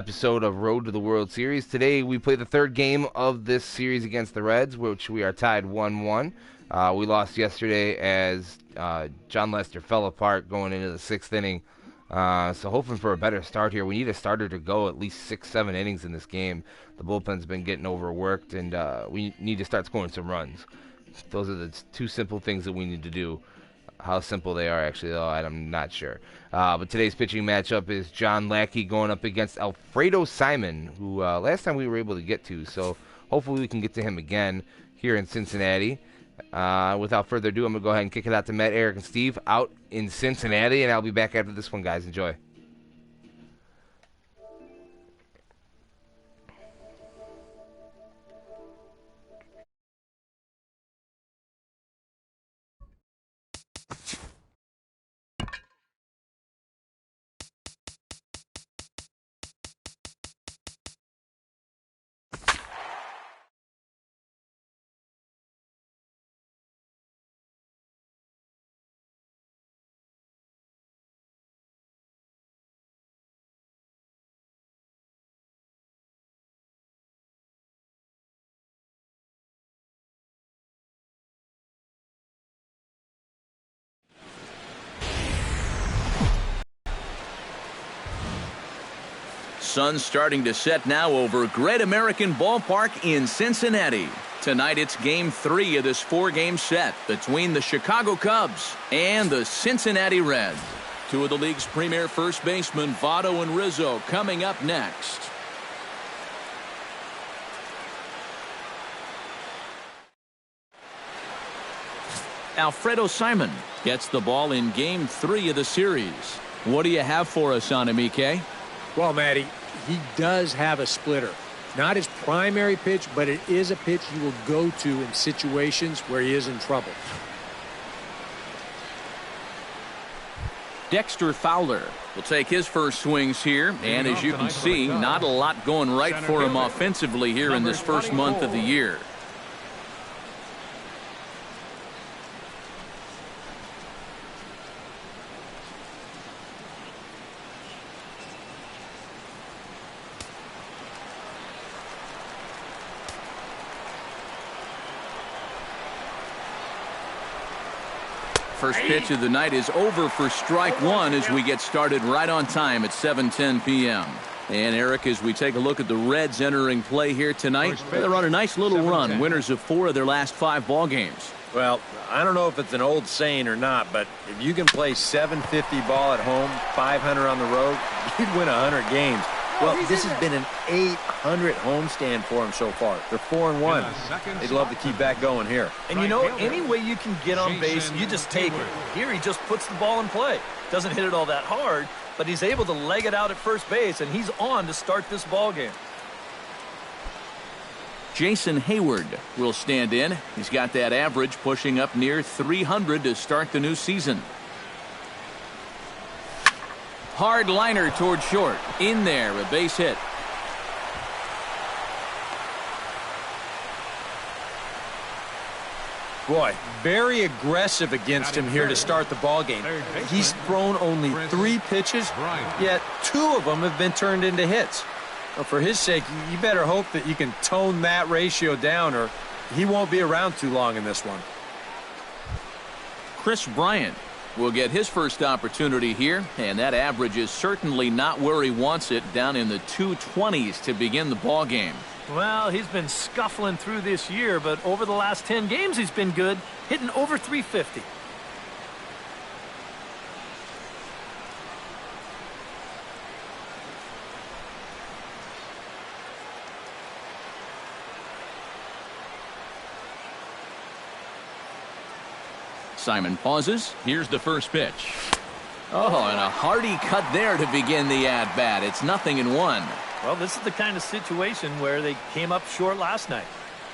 Episode of Road to the World Series. Today we play the third game of this series against the Reds, which we are tied 1-1. We lost yesterday as John Lester fell apart going into the sixth inning. So hoping for a better start here. We need a starter to go at least 6-7 innings in this game. The bullpen's been getting overworked, and we need to start scoring some runs. Those are the two simple things that we need to do. How simple they are, actually, though, I'm not sure. But today's pitching matchup is John Lackey going up against Alfredo Simon, who last time we were able to get to. So hopefully we can get to him again here in Cincinnati. Without further ado, I'm going to go ahead and kick it out to Matt, Eric, and Steve out in Cincinnati, and I'll be back after this one, guys. Enjoy. Sun starting to set now over Great American Ballpark in Cincinnati. Tonight it's Game 3 of this four-game set between the Chicago Cubs and the Cincinnati Reds. Two of the league's premier first basemen, Votto and Rizzo, coming up next. Alfredo Simon gets the ball in Game 3 of the series. What do you have for us on him, EK? Well, Matty, he does have a splitter. Not his primary pitch, but it is a pitch you will go to in situations where he is in trouble. Dexter Fowler will take his first swings here, and as you can see, not a lot going right for him offensively here in this first month of the year. First pitch of the night is over for strike one as we get started right on time at 7:10 p.m. And Eric, as we take a look at the Reds entering play here tonight, they're on a nice little run, winners of 4 of their last 5 ball games. Well, I don't know if it's an old saying or not, but if you can play 750 ball at home, 500 on the road, you'd win 100 games. Well, this has been an 800 homestand for them so far. They're 4-1. They'd love to keep that going here. And you know, any way you can get on base, you just take it. Here he just puts the ball in play. Doesn't hit it all that hard, but he's able to leg it out at first base, and he's on to start this ball game. Jason Hayward will stand in. He's got that average pushing up near 300 to start the new season. Hard liner toward short. In there, a base hit. Boy, very aggressive against him here to start the ball game. He's thrown only 3 pitches, yet 2 of them have been turned into hits. Well, for his sake, you better hope that you can tone that ratio down, or he won't be around too long in this one. Chris Bryant will get his first opportunity here, and that average is certainly not where he wants it, down in the 220s to begin the ball game. Well, he's been scuffling through this year, but over the last 10 games he's been good, hitting over 350. Simon pauses. Here's the first pitch. Oh, and a hearty cut there to begin the at-bat. It's 0-1. Well, this is the kind of situation where they came up short last night.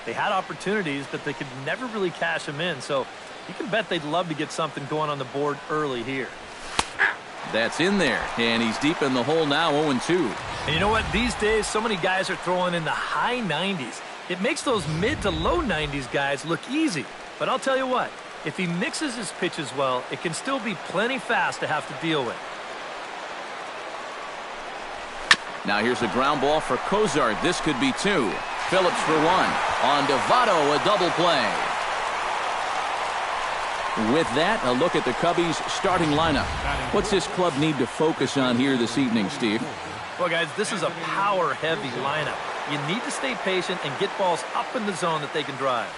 They had opportunities, but they could never really cash them in. So you can bet they'd love to get something going on the board early here. That's in there, and he's deep in the hole now, 0-2. And you know what? These days, so many guys are throwing in the high 90s. It makes those mid to low 90s guys look easy. But I'll tell you what, if he mixes his pitches well, it can still be plenty fast to have to deal with. Now here's a ground ball for Cozart. This could be 2. Phillips for 1. On Devato, a double play. With that, a look at the Cubbies' starting lineup. What's this club need to focus on here this evening, Steve? Well, guys, this is a power-heavy lineup. You need to stay patient and get balls up in the zone that they can drive.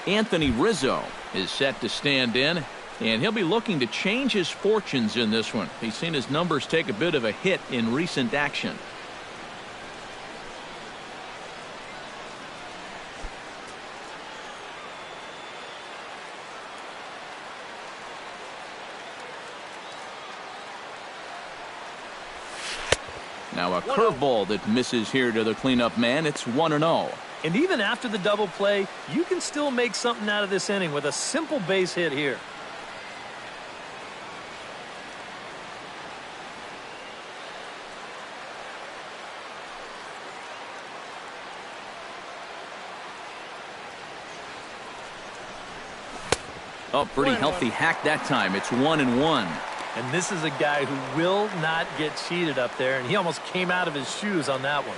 Anthony Rizzo is set to stand in, and he'll be looking to change his fortunes in this one. He's seen his numbers take a bit of a hit in recent action. Now a curveball that misses here to the cleanup man. It's 1-0. And even after the double play, you can still make something out of this inning with a simple base hit here. Oh, pretty healthy hack that time. It's 1-1. And this is a guy who will not get cheated up there, and he almost came out of his shoes on that one.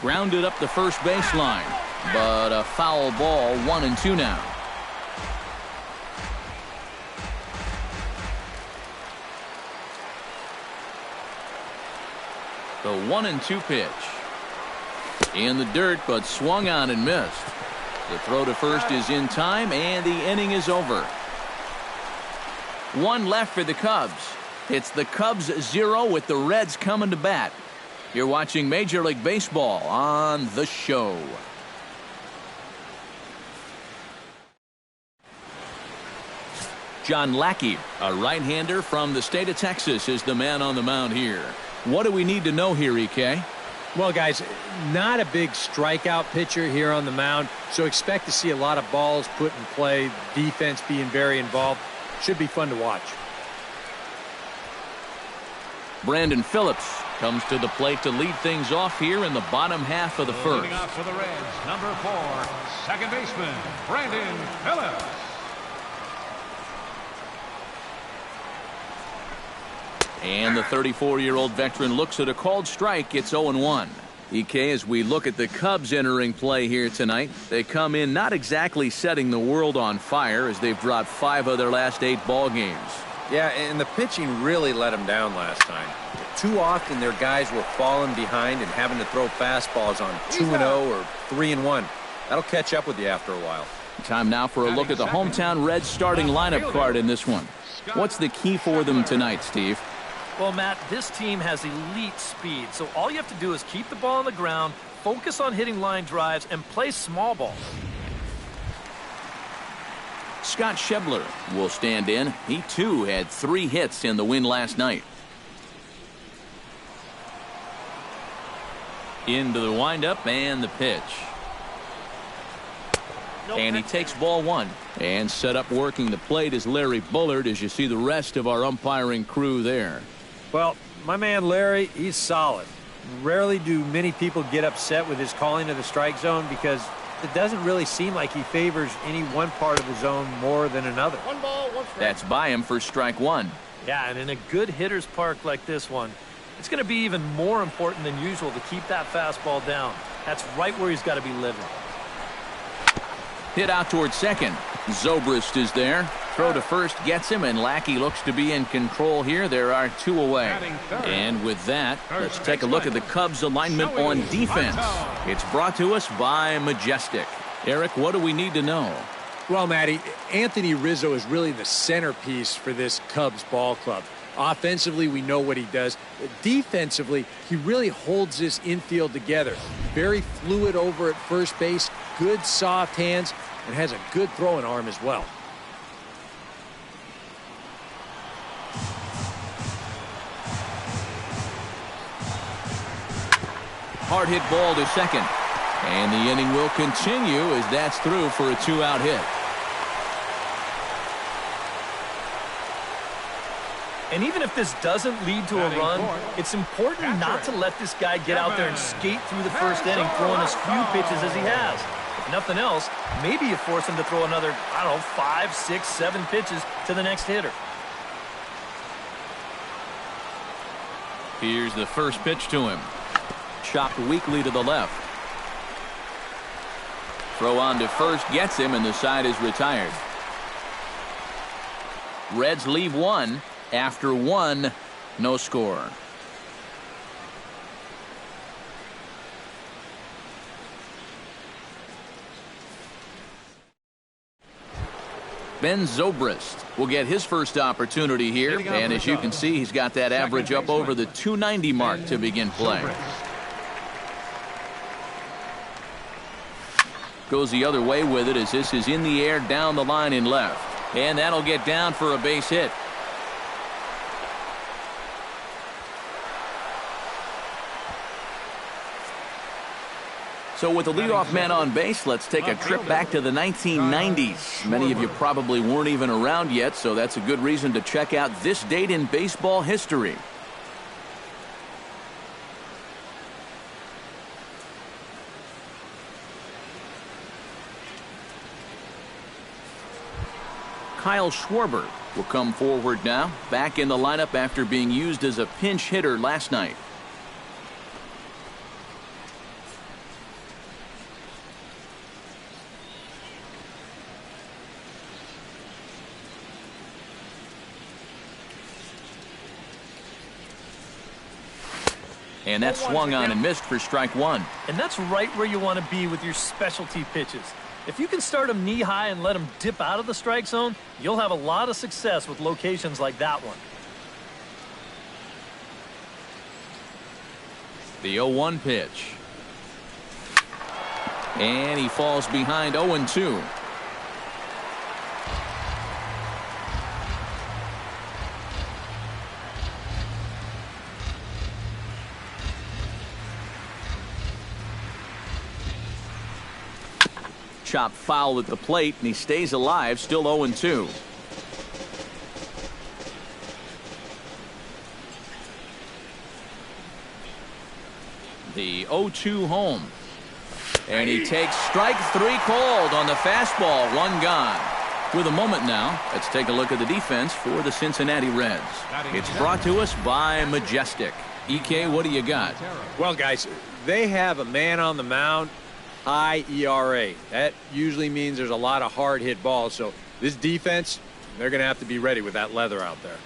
Grounded up the first baseline, but a foul ball. 1-2 now. The 1-2 pitch. In the dirt, but swung on and missed. The throw to first is in time, and the inning is over. 1 left for the Cubs. It's the Cubs 0 with the Reds coming to bat. You're watching Major League Baseball on The Show. John Lackey, a right-hander from the state of Texas, is the man on the mound here. What do we need to know here, EK? Well, guys, not a big strikeout pitcher here on the mound, so expect to see a lot of balls put in play, defense being very involved. Should be fun to watch. Brandon Phillips comes to the plate to lead things off here in the bottom half of the first. Leading off for the Reds, number 4, second baseman, Brandon Phillips. And the 34-year-old veteran looks at a called strike. It's 0-1. EK, as we look at the Cubs entering play here tonight, they come in not exactly setting the world on fire as they've dropped 5 of their last 8 ball games. Yeah, and the pitching really let them down last time. Too often their guys were falling behind and having to throw fastballs on 2-0 or 3-1. That'll catch up with you after a while. Time now for a look at the hometown Reds starting lineup card in this one. What's the key for them tonight, Steve? Well, Matt, this team has elite speed, so all you have to do is keep the ball on the ground, focus on hitting line drives, and play small ball. Scott Schebler will stand in. He, too, had 3 hits in the win last night. Into the windup and the pitch. And he takes ball 1. And set up working the plate is Larry Bullard as you see the rest of our umpiring crew there. Well, my man Larry, he's solid. Rarely do many people get upset with his calling of the strike zone because it doesn't really seem like he favors any one part of the zone more than another. 1 ball, 1 strike. That's by him for strike 1. Yeah, and in a good hitter's park like this one, it's going to be even more important than usual to keep that fastball down. That's right where he's got to be living. Hit out towards second. Zobrist is there. Throw to first gets him, and Lackey looks to be in control here. There are 2 away. And with that, let's take a look at the Cubs alignment on defense. It's brought to us by Majestic. Eric, what do we need to know? Well, Matty, Anthony Rizzo is really the centerpiece for this Cubs ball club. Offensively, we know what he does. Defensively, he really holds this infield together. Very fluid over at first base, good soft hands, and has a good throwing arm as well. Hard hit ball to second. And the inning will continue as that's through for a 2-out hit. And even if this doesn't lead to a run, it's important not to let this guy get out there and skate through the first inning throwing as few pitches as he has. If nothing else, maybe you force him to throw another, 5, 6, 7 pitches to the next hitter. Here's the first pitch to him. Chopped weakly to the left. Throw on to first gets him, and the side is retired. Reds leave one. After one, no score. Ben Zobrist will get his first opportunity here, and as you can see, he's got that average up over the 290 mark to begin play. Goes the other way with it as this is in the air down the line in left, and that'll get down for a base hit. So with the leadoff man on base, let's take a trip back to the 1990s. Many of you probably weren't even around yet, so that's a good reason to check out this date in baseball history. Kyle Schwarber will come forward now, back in the lineup after being used as a pinch hitter last night. And that swung on and missed for strike one. And that's right where you want to be with your specialty pitches. If you can start them knee-high and let them dip out of the strike zone, you'll have a lot of success with locations like that one. The 0-1 pitch. And he falls behind 0-2. Chop foul at the plate, and he stays alive, still 0-2. The 0-2 home. And he takes strike three called on the fastball, one gone. With a moment now, let's take a look at the defense for the Cincinnati Reds. It's brought to us by Majestic. EK, what do you got? Well, guys, they have a man on the mound, high ERA. That usually means there's a lot of hard hit balls. So this defense, they're going to have to be ready with that leather out there.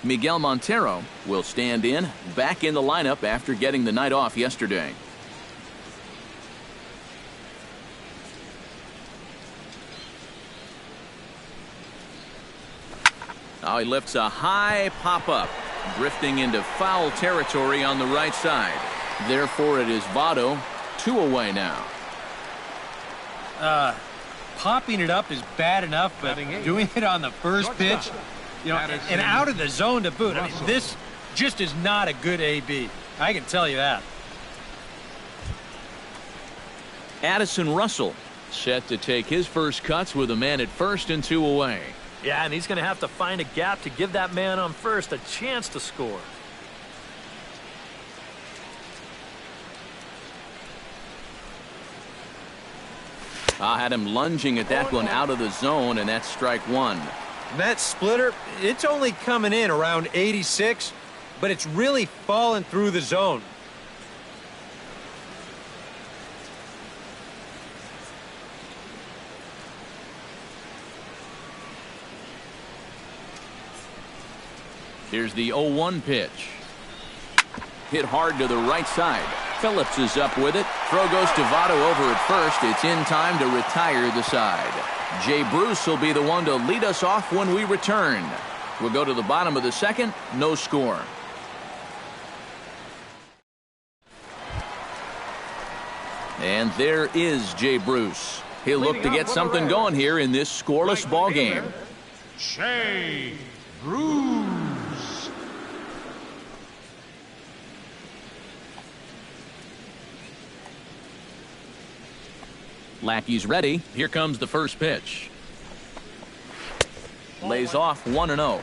Miguel Montero will stand in, back in the lineup after getting the night off yesterday. Now he lifts a high pop-up, drifting into foul territory on the right side. Therefore, it is Votto, 2 away now. Popping it up is bad enough, but doing it on the first pitch, and out of the zone to boot. I mean, this just is not a good AB. I can tell you that. Addison Russell set to take his first cuts with a man at first and 2 away. Yeah, and he's going to have to find a gap to give that man on first a chance to score. I had him lunging at that one out of the zone, and that's strike one. That splitter, it's only coming in around 86, but it's really falling through the zone. Here's the 0-1 pitch. Hit hard to the right side. Phillips is up with it. Throw goes to Votto over at first. It's in time to retire the side. Jay Bruce will be the one to lead us off when we return. We'll go to the bottom of the second. No score. And there is Jay Bruce. He'll look to get something going here in this scoreless ball game. Jay Bruce. Lackey's ready. Here comes the first pitch. lays off 1-0.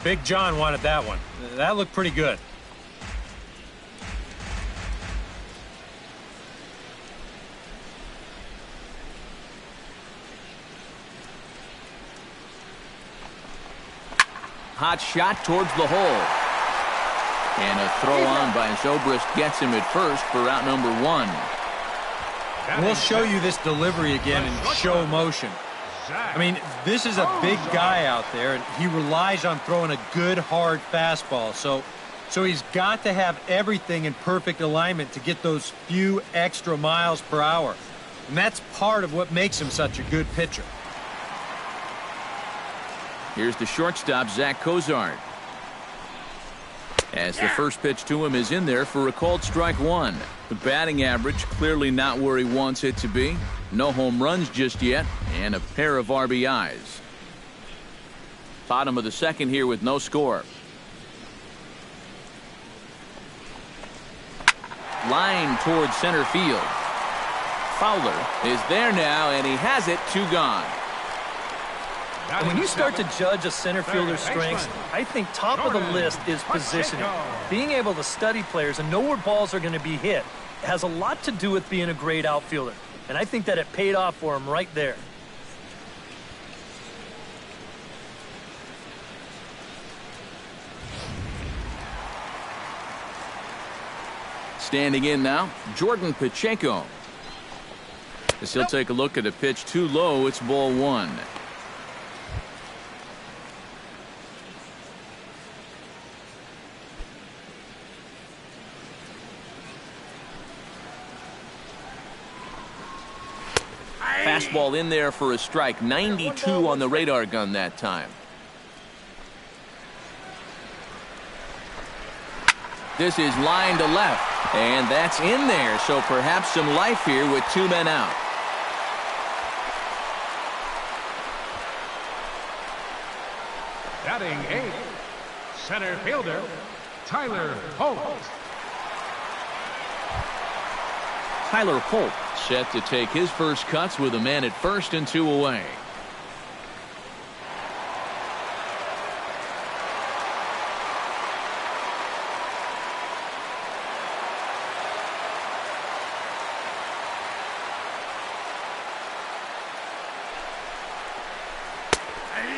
Big John wanted that one. That looked pretty good. Hot shot towards the hole. And a throw on by Zobrist gets him at first for out number 1. We'll show you this delivery again in show motion. I mean, this is a big guy out there, and he relies on throwing a good, hard fastball. So he's got to have everything in perfect alignment to get those few extra miles per hour. And that's part of what makes him such a good pitcher. Here's the shortstop, Zach Cozart. As the first pitch to him is in there for a called strike 1. The batting average clearly not where he wants it to be. No home runs just yet, and a pair of RBIs. Bottom of the second here with no score. Line towards center field. Fowler is there now, and he has it. 2 gone. And when you start to judge a center fielder's strengths, I think top of the list is positioning. Being able to study players and know where balls are going to be hit has a lot to do with being a great outfielder. And I think that it paid off for him right there. Standing in now, Jordan Pacheco. As he'll take a look at a pitch too low, it's ball 1. Fastball in there for a strike. 92 on the radar gun that time. This is line to left, and that's in there, so perhaps some life here with 2 men out. Batting 8, center fielder, Tyler Holt. Tyler Holt set to take his first cuts with a man at first and 2 away.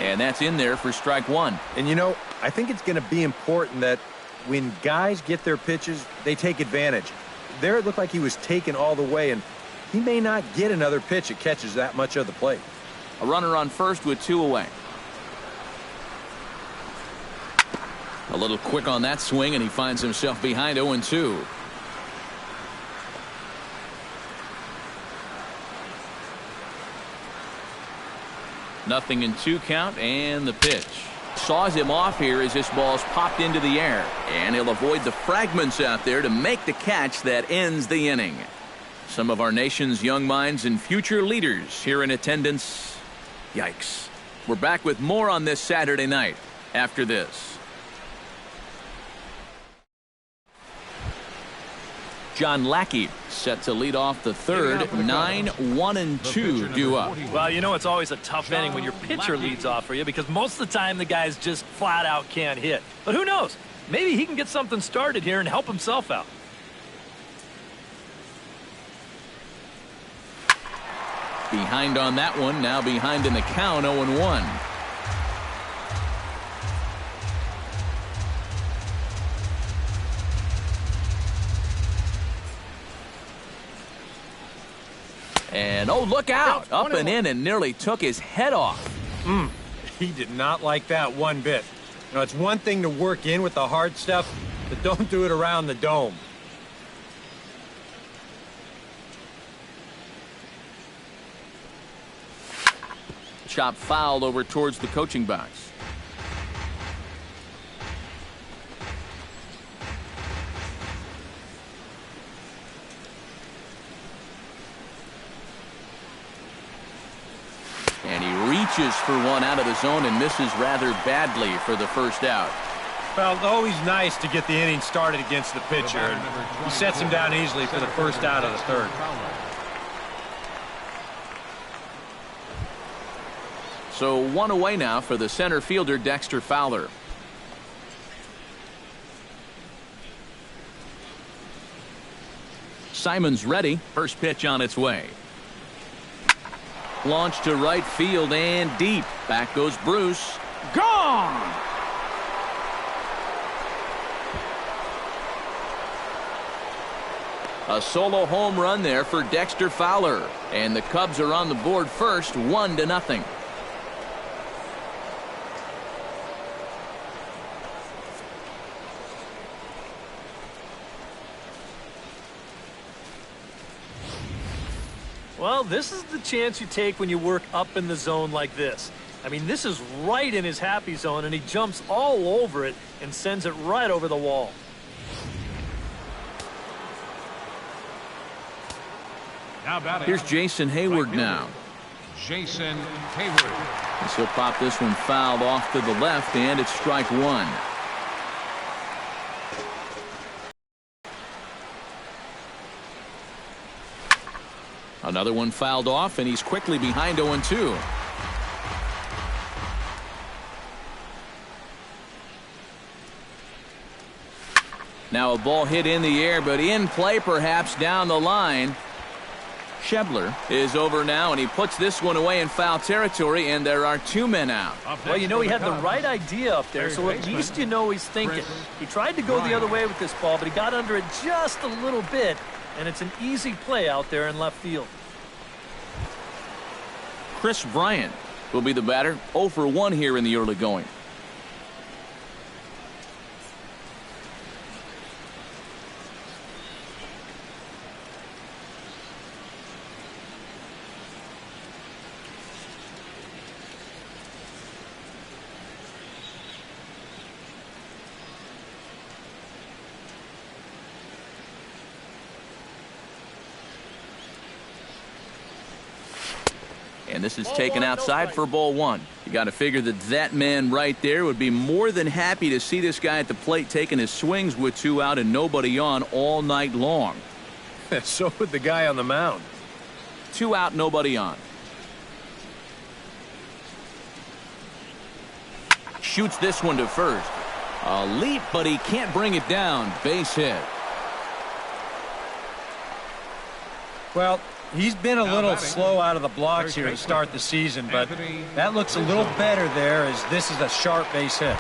And that's in there for strike 1. And you know, I think it's going to be important that when guys get their pitches, they take advantage. There it looked like he was taken all the way, and he may not get another pitch that catches that much of the plate. A runner on first with 2 away. A little quick on that swing, and he finds himself behind 0-2. Nothing in 2 count, and the pitch. Saws him off here as this ball's popped into the air. And he'll avoid the fragments out there to make the catch that ends the inning. Some of our nation's young minds and future leaders here in attendance. Yikes. We're back with more on this Saturday night after this. John Lackey set to lead off the third. 9, 1, and 2 due up. Well, you know it's always a tough inning when your pitcher leads off for you because most of the time the guys just flat out can't hit. But who knows? Maybe he can get something started here and help himself out. Behind on that one. Now behind in the count. 0-1. And, oh, look out. Up and in and nearly took his head off. He did not like that one bit. You know, it's one thing to work in with the hard stuff, but don't do it around the dome. Chop fouled over towards the coaching box. And he reaches for one out of the zone and misses rather badly for the first out. Well, always nice to get the inning started against the pitcher. And he sets him down easily for the first out of the third. So one away now for the center fielder, Dexter Fowler. Simon's ready. First pitch on its way. Launched to right field and deep. Back goes Bruce. Gone! A solo home run there for Dexter Fowler. And the Cubs are on the board first, 1-0. Well, this is the chance you take when you work up in the zone like this. I mean, this is right in his happy zone, and he jumps all over it and sends it right over the wall. Here's Jason Hayward now. Jason Hayward. He'll pop this one fouled off to the left, and it's strike one. Another one fouled off, and he's quickly behind 0-2. Now a ball hit in the air, but in play perhaps down the line. Schebler is over now, and he puts this one away in foul territory, and there are 2 men out. Well, you know, he had the right idea up there, so at least you know he's thinking. He tried to go the other way with this ball, but he got under it just a little bit, and it's an easy play out there in left field. Chris Bryant will be the batter. 0 for 1 here in the early going. And this is taken outside for ball 1. You got to figure that man right there would be more than happy to see this guy at the plate taking his swings with 2 out and nobody on all night long. So would the guy on the mound. 2 out, nobody on. Shoots this one to first. A leap, but he can't bring it down. Base hit. Well, he's been a little slow out of the blocks here to start the season, but that looks a little better there as this is a sharp base hit.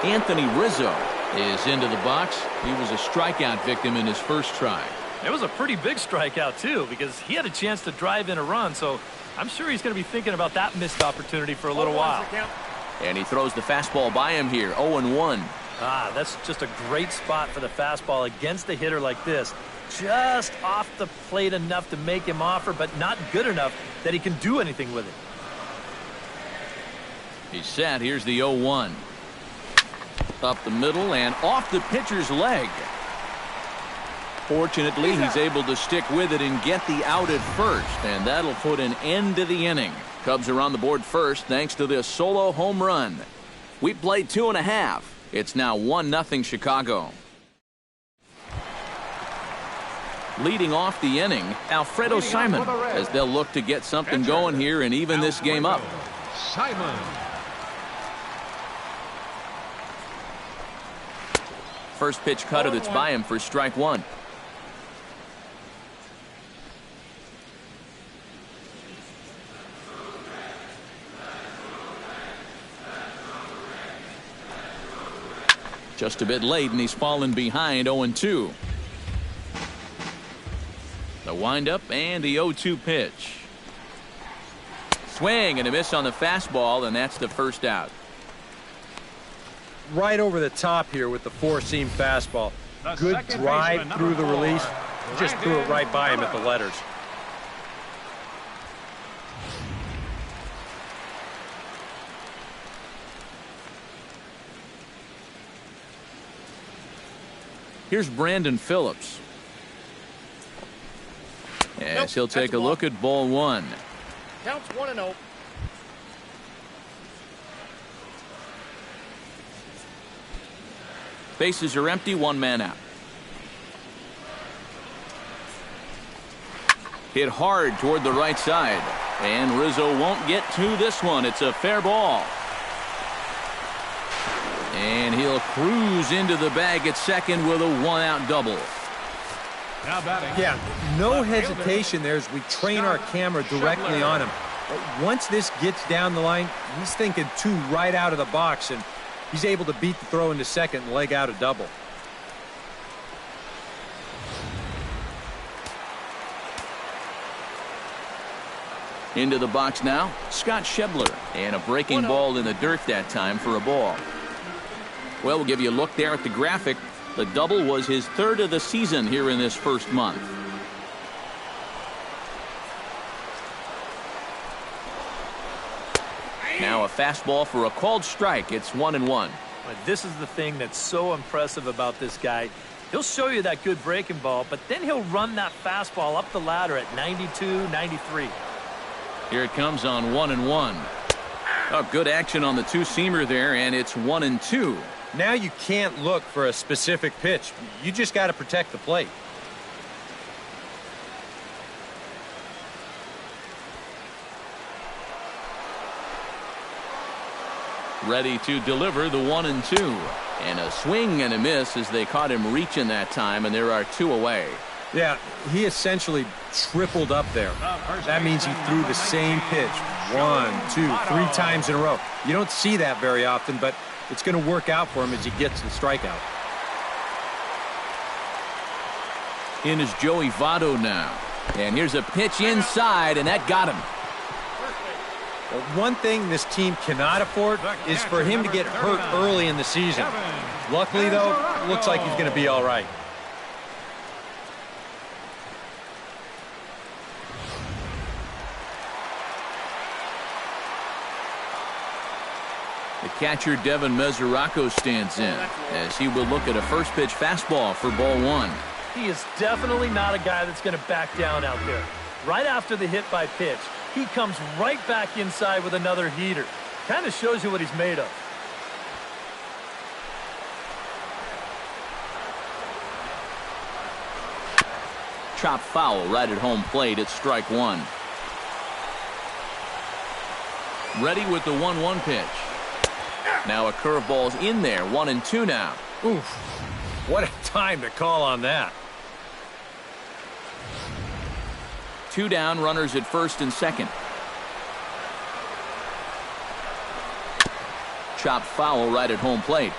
Anthony Rizzo is into the box. He was a strikeout victim in his first try. It was a pretty big strikeout, too, because he had a chance to drive in a run, so I'm sure he's going to be thinking about that missed opportunity for a little while. And he throws the fastball by him here, 0-1. That's just a great spot for the fastball against a hitter like this. Just off the plate enough to make him offer, but not good enough that he can do anything with it. He's set. Here's the 0-1. Up the middle and off the pitcher's leg. Fortunately, he's able to stick with it and get the out at first, and that'll put an end to the inning. Cubs are on the board first thanks to this solo home run. We played 2.5. It's now 1-0 Chicago. Leading off the inning, Alfredo Simon, as they'll look to get something going here and even this game up. Simon. First pitch cutter that's by him for strike 1. Just a bit late, and he's fallen behind 0-2. The windup and the 0-2 pitch. Swing and a miss on the fastball, and that's the first out. Right over the top here with the 4-seam fastball. Good drive through the release. Just threw it right by him at the letters. Here's Brandon Phillips. Yes, he'll take a look at ball 1. Counts 1-0. Bases are empty, 1 man out. Hit hard toward the right side. And Rizzo won't get to this one. It's a fair ball. And he'll cruise into the bag at second with a one-out double. Now batting. Yeah, no hesitation there as we train our camera directly on him. Once this gets down the line, he's thinking 2 right out of the box, and he's able to beat the throw into second and leg out a double. Into the box now, Scott Schebler. And a breaking ball in the dirt that time for a ball. Well, we'll give you a look there at the graphic. The double was his 3rd of the season here in this first month. Now a fastball for a called strike. It's 1-1. This is the thing that's so impressive about this guy. He'll show you that good breaking ball, but then he'll run that fastball up the ladder at 92, 93. Here it comes on 1-1. Oh, good action on the two-seamer there, and it's 1-2. Now you can't look for a specific pitch. You just got to protect the plate. Ready to deliver the 1-2. And a swing and a miss as they caught him reaching that time, and there are 2 away. Yeah, he essentially tripled up there. That means he threw the same pitch 1, 2, 3 times in a row. You don't see that very often, but it's going to work out for him as he gets the strikeout. In is Joey Votto now. And here's a pitch inside, and that got him. One thing this team cannot afford is for him to get hurt early in the season. Luckily, though, looks like he's going to be all right. The catcher, Devin Mesoraco, stands in as he will look at a first pitch fastball for ball 1. He is definitely not a guy that's going to back down out there. Right after the hit by pitch, he comes right back inside with another heater. Kind of shows you what he's made of. Chopped foul right at home plate. It's strike 1. Ready with the 1-1 pitch. Now a curveball's in there. 1-2 now. Oof. What a time to call on that. 2 down, runners at first and second. Chopped foul right at home plate.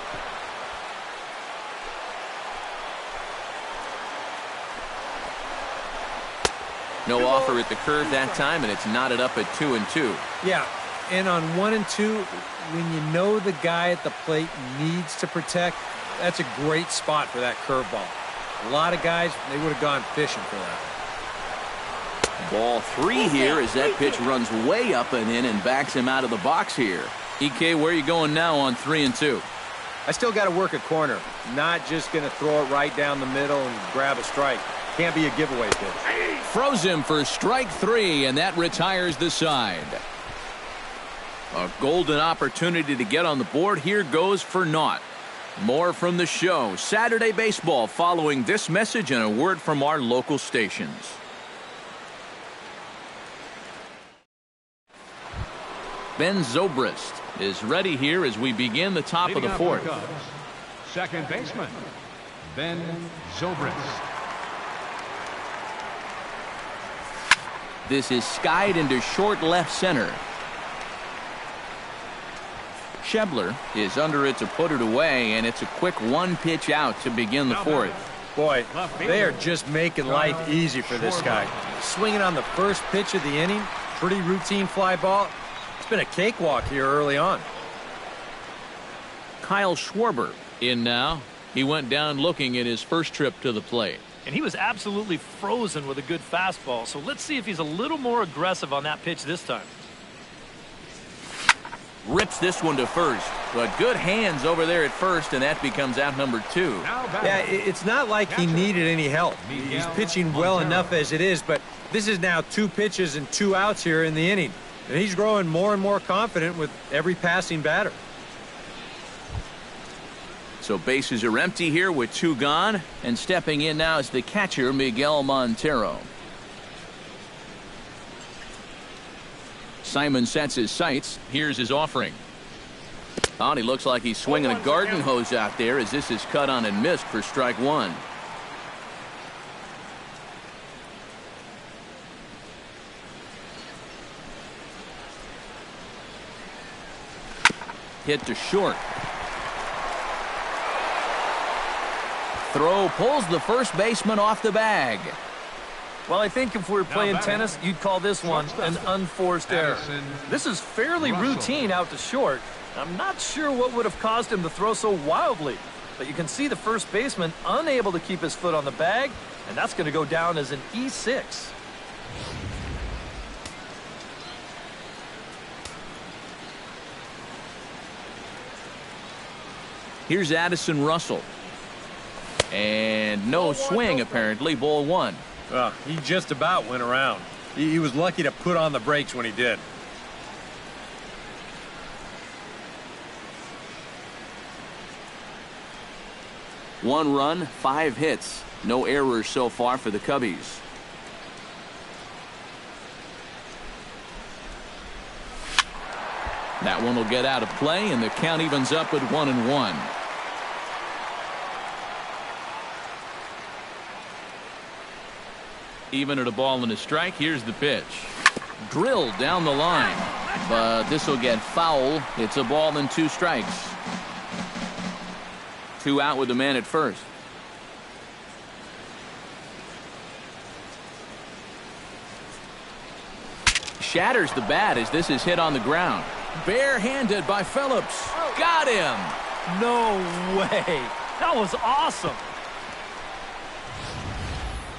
No offer at the curve that time, and it's knotted up at 2-2. Yeah, and on 1 and 2, when you know the guy at the plate needs to protect, that's a great spot for that curveball. A lot of guys, they would have gone fishing for that. Ball 3 here as that pitch runs way up and in and backs him out of the box here. EK, where are you going now on 3-2? I still got to work a corner. Not just going to throw it right down the middle and grab a strike. Can't be a giveaway pitch. Froze him for strike 3, and that retires the side. A golden opportunity to get on the board here goes for naught. More from the show. Saturday Baseball following this message and a word from our local stations. Ben Zobrist is ready here as we begin the top of the 4th. Second baseman, Ben Zobrist. This is skied into short left center. Schebler is under it to put it away, and it's a quick 1 pitch out to begin the 4th. Boy, they are just making life easy for this guy. Swinging on the first pitch of the inning, pretty routine fly ball. It's been a cakewalk here early on. Kyle Schwarber in now. He went down looking at his first trip to the plate. And he was absolutely frozen with a good fastball. So let's see if he's a little more aggressive on that pitch this time. Rips this one to first. But good hands over there at first, and that becomes out number 2. Yeah, it's not like he needed any help. He's pitching well enough as it is, but this is now 2 pitches and 2 outs here in the inning. And he's growing more and more confident with every passing batter. So bases are empty here with 2 gone. And stepping in now is the catcher, Miguel Montero. Simon sets his sights. Here's his offering. And he looks like he's swinging a garden hose out there as this is cut on and missed for strike one. Hit to short. Throw pulls the first baseman off the bag. Well, I think if we were playing tennis, you'd call this one an unforced error. This is fairly routine out to short. I'm not sure what would have caused him to throw so wildly, but you can see the first baseman unable to keep his foot on the bag, and that's going to go down as an E6. Here's Addison Russell. And no swing, apparently. Ball one. He just about went around. He was lucky to put on the brakes when he did. One run, 5 hits. No errors so far for the Cubbies. That one will get out of play, and the count evens up at 1-1. Even at a ball and a strike, here's the pitch. Drilled down the line, but this will get foul. It's a ball and 2 strikes. 2 out with the man at first. Shatters the bat as this is hit on the ground. Barehanded by Phillips. Got him. No way. That was awesome.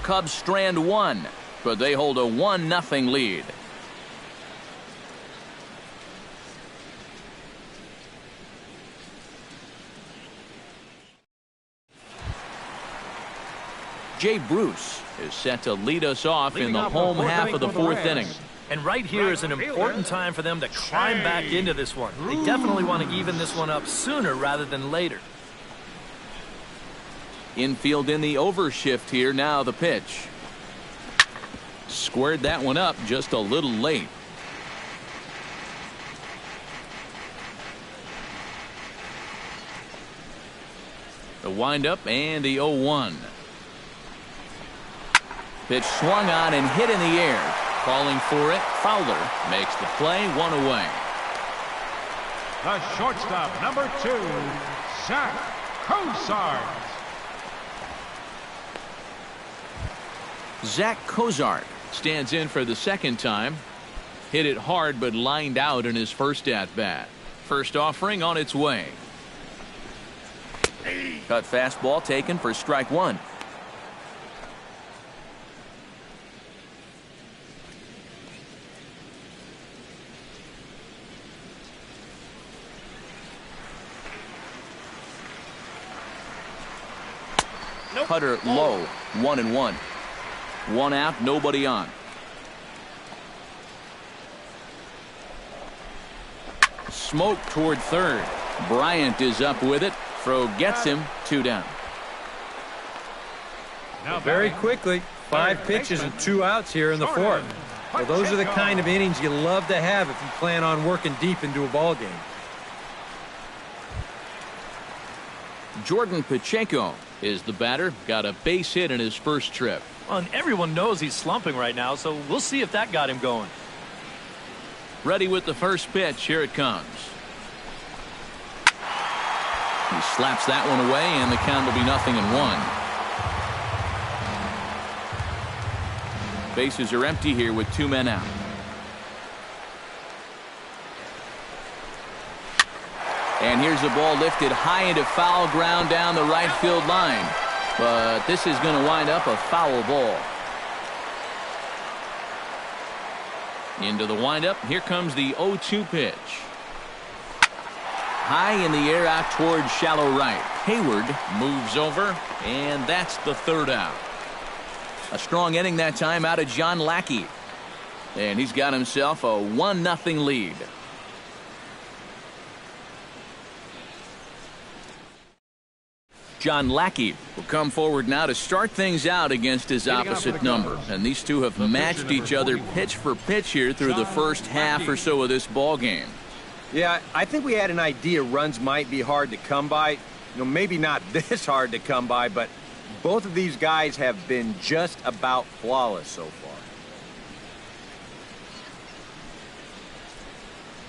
Cubs strand 1, but they hold a 1-0 lead. Jay Bruce is set to lead us off in the home half of the 4th inning. And right here is an important time for them to climb back into this one. They definitely want to even this one up sooner rather than later. Infield in the overshift here. Now the pitch. Squared that one up just a little late. The windup and the 0-1. Pitch swung on and hit in the air. Calling for it. Fowler makes the play. 1 away. The shortstop, number 2, Zach Cozart. Zach Cozart stands in for the 2nd time. Hit it hard but lined out in his first at-bat. First offering on its way. Cut fastball taken for strike 1. Cutter low. 1-1. 1 out, nobody on. Smoke toward third. Bryant is up with it. Throw gets him. 2 down. Very quickly, 5 pitches and 2 outs here in the 4th. Well, those are the kind of innings you love to have if you plan on working deep into a ball game. Jordan Pacheco is the batter. Got a base hit in his first trip. Well, and everyone knows he's slumping right now, so we'll see if that got him going. Ready with the first pitch. Here it comes. He slaps that one away, and the count will be 0-1. Bases are empty here with 2 men out. And here's the ball lifted high into foul ground down the right field line. But this is going to wind up a foul ball. Into the windup. Here comes the 0-2 pitch. High in the air out towards shallow right. Hayward moves over, and that's the 3rd out. A strong inning that time out of John Lackey. And he's got himself a 1-0 lead. John Lackey will come forward now to start things out against his opposite number. And these two have matched each other pitch for pitch here through the first half or so of this ball game. Yeah, I think we had an idea runs might be hard to come by. You know, maybe not this hard to come by, but both of these guys have been just about flawless so far.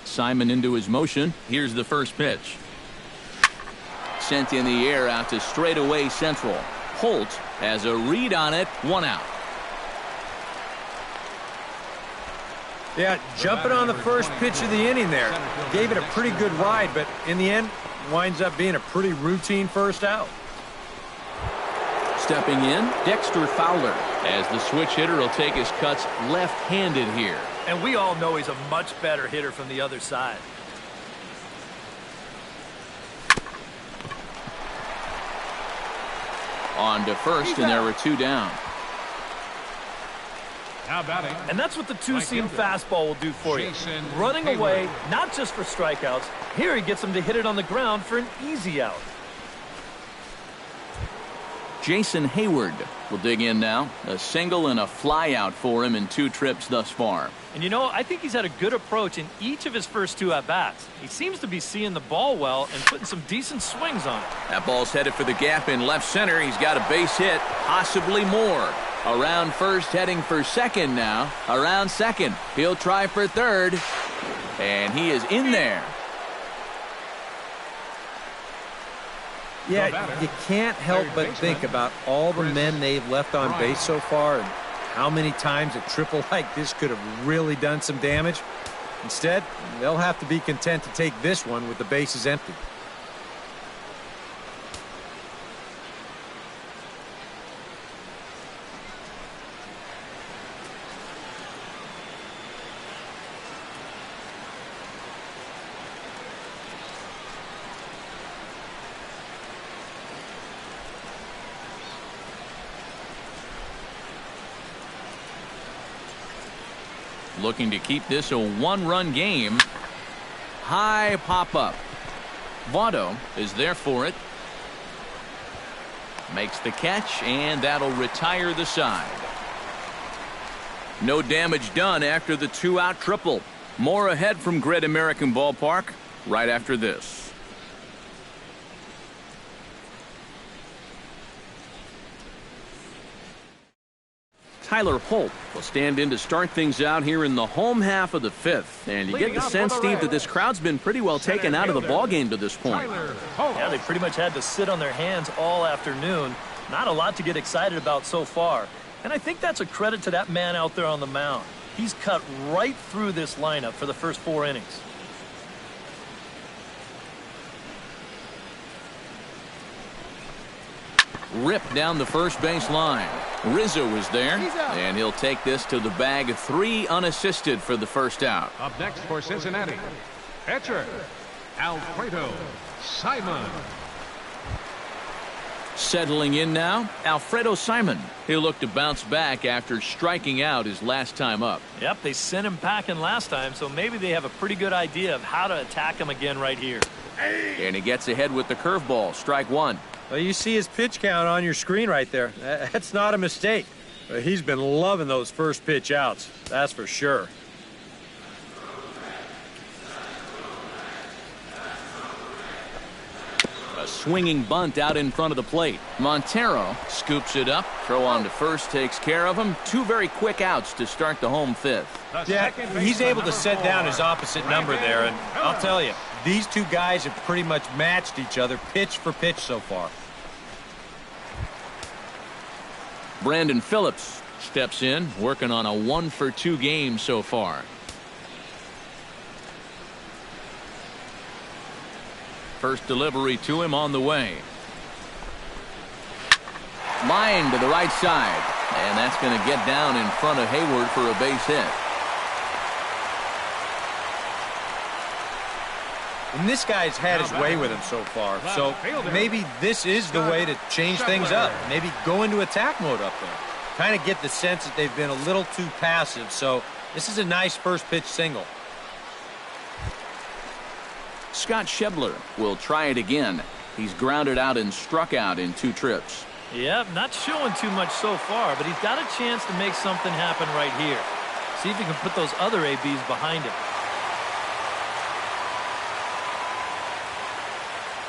Simon into his motion. Here's the first pitch. Sent in the air out to straightaway central. Holt has a read on it. 1 out. Yeah, jumping on the first pitch of the inning there. Gave it a pretty good ride, but in the end, winds up being a pretty routine first out. Stepping in, Dexter Fowler, as the switch hitter will take his cuts left-handed here. And we all know he's a much better hitter from the other side. On to first, and there were 2 down. Now batting. And that's what the two-seam fastball will do for you. Running away, not just for strikeouts. Here he gets him to hit it on the ground for an easy out. Jason Hayward will dig in now. A single and a fly out for him in 2 trips thus far. And you know, I think he's had a good approach in each of his first 2 at-bats. He seems to be seeing the ball well and putting some decent swings on it. That ball's headed for the gap in left center. He's got a base hit, possibly more. Around first, heading for second now. Around second. He'll try for third. And he is in there. Yeah, you can't help but think about all the men they've left on base so far and how many times a triple like this could have really done some damage. Instead, they'll have to be content to take this one with the bases empty. Looking to keep this a 1-run game. High pop-up. Votto is there for it. Makes the catch, and that'll retire the side. No damage done after the 2-out triple. More ahead from Great American Ballpark right after this. Tyler Holt will stand in to start things out here in the home half of the 5th. And you get the sense, Steve, that this crowd's been pretty well taken out of the ballgame to this point. Yeah, they pretty much had to sit on their hands all afternoon. Not a lot to get excited about so far. And I think that's a credit to that man out there on the mound. He's cut right through this lineup for the first 4 innings. Ripped down the first base line. Rizzo is there, and he'll take this to the bag. 3 unassisted for the first out. Up next for Cincinnati, pitcher Alfredo Simon. Settling in now, Alfredo Simon. He'll look to bounce back after striking out his last time up. Yep, they sent him packing last time, so maybe they have a pretty good idea of how to attack him again right here. And he gets ahead with the curveball. Strike 1. Well, you see his pitch count on your screen right there. That's not a mistake. He's been loving those first pitch outs, that's for sure. A swinging bunt out in front of the plate. Montero scoops it up. Throw on to first takes care of him. 2 very quick outs to start the home 5th. Yeah, he's able to set down his opposite number there, and I'll tell you, these 2 guys have pretty much matched each other pitch for pitch so far. Brandon Phillips steps in, working on a 1-for-2 game so far. First delivery to him on the way. Line to the right side, and that's going to get down in front of Hayward for a base hit. And this guy's had his way with him so far, so maybe this is the way to change things up. Maybe go into attack mode up there. Kind of get the sense that they've been a little too passive, so this is a nice first pitch single. Scott Schebler will try it again. He's grounded out and struck out in 2 trips. Yep, not showing too much so far, but he's got a chance to make something happen right here. See if he can put those other ABs behind him.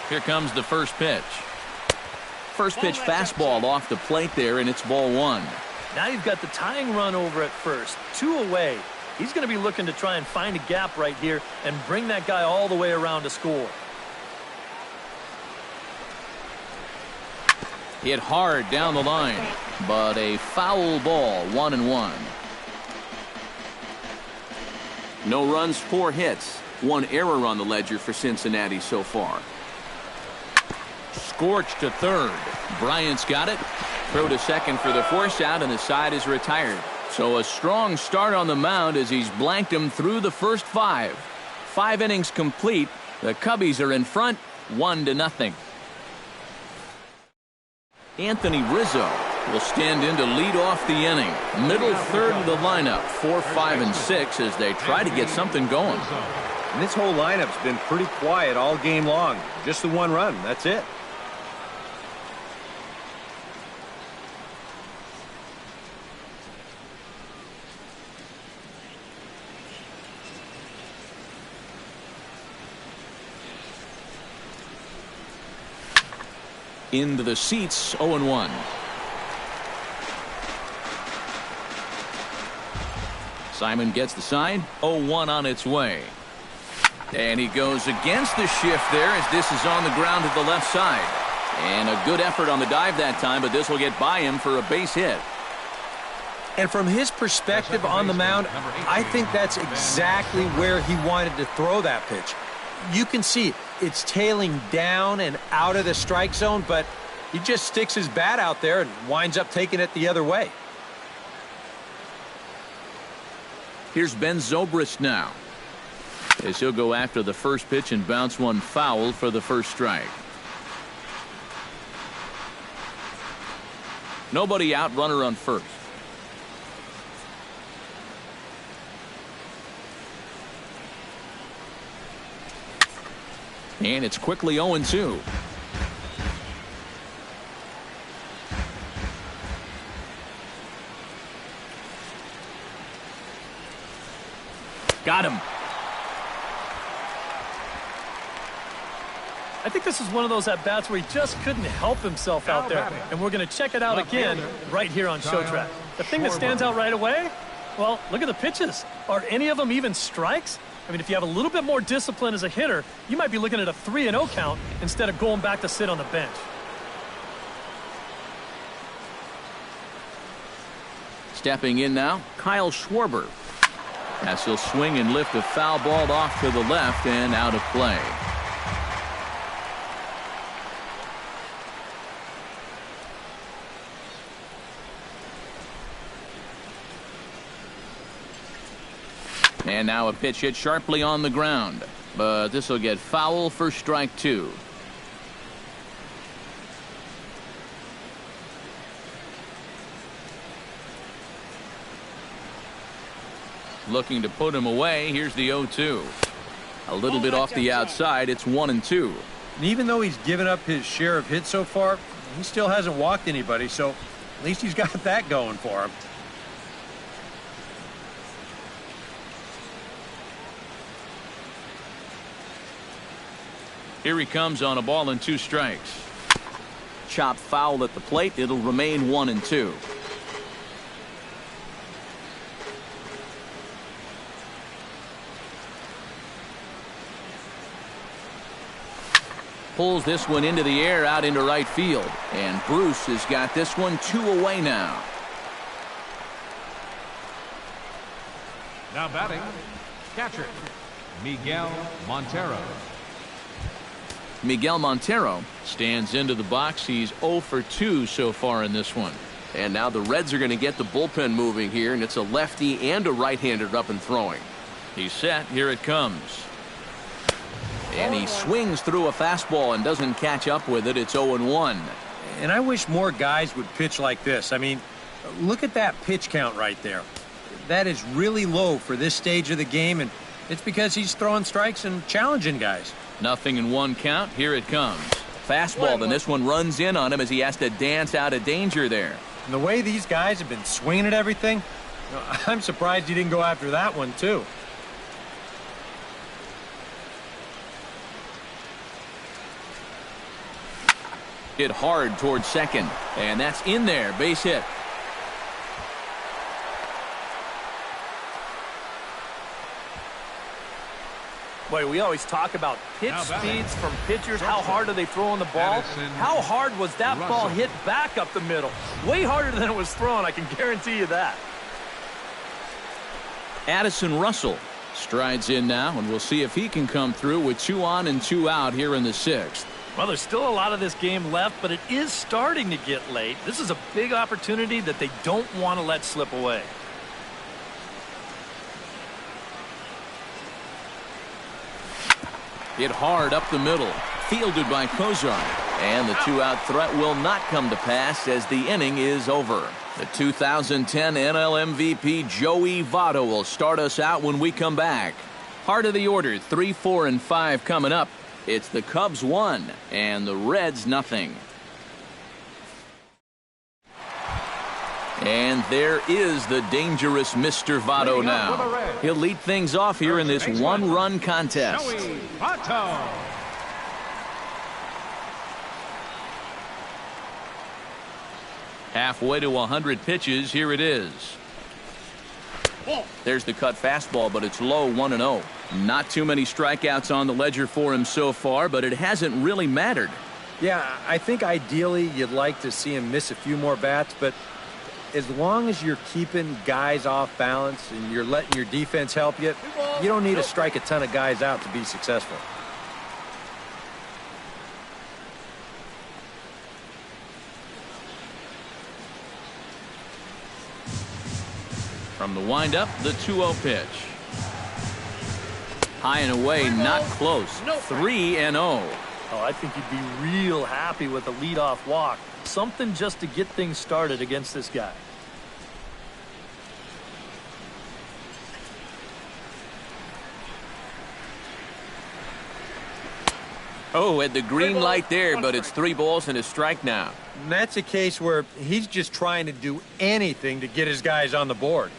Here comes the first pitch. First pitch fastball off the plate there, and it's ball 1. Now you've got the tying run over at first. 2 away. He's going to be looking to try and find a gap right here and bring that guy all the way around to score. Hit hard down the line, but a foul ball, 1-1. No runs, 4 hits. 1 error on the ledger for Cincinnati so far. Scorched to third. Bryant's got it. Throw to second for the force out, and the side is retired. So a strong start on the mound as he's blanked him through the first 5. 5 innings complete. The Cubbies are in front, 1-0. Anthony Rizzo will stand in to lead off the inning. Middle third of the lineup, 4, 5, and 6 as they try to get something going. And this whole lineup's been pretty quiet all game long. Just the 1 run, that's it. Into the seats, 0-1. Simon gets the sign, 0-1 on its way. And he goes against the shift there as this is on the ground to the left side. And a good effort on the dive that time, but this will get by him for a base hit. And from his perspective on the mound, I think that's exactly where he wanted to throw that pitch. You can see it's tailing down and out of the strike zone, but he just sticks his bat out there and winds up taking it the other way. Here's Ben Zobrist now, as he'll go after the first pitch and bounce one foul for the first strike. Nobody out, runner on first. And it's quickly 0-2. Got him. I think this is one of those at-bats where he just couldn't help himself out there. And we're going to check it out again right here on Showtrack. The thing that stands out right away, well, look at the pitches. Are any of them even strikes? I mean, if you have a little bit more discipline as a hitter, you might be looking at a 3-0 count instead of going back to sit on the bench. Stepping in now, Kyle Schwarber. As he'll swing and lift a foul ball off to the left and out of play. And now a pitch hit sharply on the ground, but this will get foul for strike 2. Looking to put him away. Here's the 0-2. A little bit off the outside. It's 1-2. And even though he's given up his share of hits so far, he still hasn't walked anybody, so at least he's got that going for him. Here he comes on a ball and 2 strikes. Chop foul at the plate. It'll remain 1-2. Pulls this one into the air out into right field. And Bruce has got this one 2 away now. Now batting, catcher, Miguel Montero. Miguel Montero stands into the box. He's 0 for 2 so far in this one. And now the Reds are going to get the bullpen moving here, and it's a lefty and a right-hander up and throwing. He's set. Here it comes. And he swings through a fastball and doesn't catch up with it. It's 0-1. And I wish more guys would pitch like this. I mean, look at that pitch count right there. That is really low for this stage of the game, and it's because he's throwing strikes and challenging guys. 0-1 count. Here it comes. Fastball, then this one runs in on him as he has to dance out of danger there. And the way these guys have been swinging at everything, I'm surprised he didn't go after that one, too. Hit hard towards second, and that's in there. Base hit. Boy, we always talk about pitch speeds from pitchers. How hard are they throwing the ball? How hard was that ball hit back up the middle? Way harder than it was thrown, I can guarantee you that. Addison Russell strides in now, and we'll see if he can come through with 2 on and 2 out here in the 6th. Well, there's still a lot of this game left, but it is starting to get late. This is a big opportunity that they don't want to let slip away. Hit hard up the middle, fielded by Kozar, and the 2-out threat will not come to pass as the inning is over. The 2010 NL MVP Joey Votto will start us out when we come back. Heart of the order, 3, 4, and 5 coming up. It's the Cubs 1 and the Reds nothing. And there is the dangerous Mr. Votto now. He'll lead things off here in this 1-run contest. Joey Votto. Halfway to 100 pitches, here it is. There's the cut fastball, but it's low, 1-0. Not too many strikeouts on the ledger for him so far, but it hasn't really mattered. Yeah, I think ideally you'd like to see him miss a few more bats, but as long as you're keeping guys off balance and you're letting your defense help you, you don't need to strike a ton of guys out to be successful. From the windup, the 2-0 pitch. High and away, not close. 3-0. Oh, I think you'd be real happy with a leadoff walk. Something just to get things started against this guy. Oh, at the green light there, but it's 3 balls and a strike now. And that's a case where he's just trying to do anything to get his guys on the board.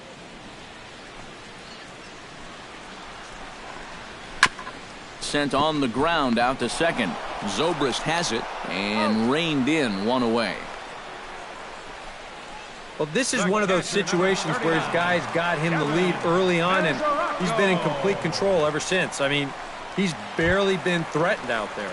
Sent on the ground out to second. Zobrist has it and reined in 1 away. Well, this is one of those situations where his guys got him the lead early on, and he's been in complete control ever since. I mean, he's barely been threatened out there.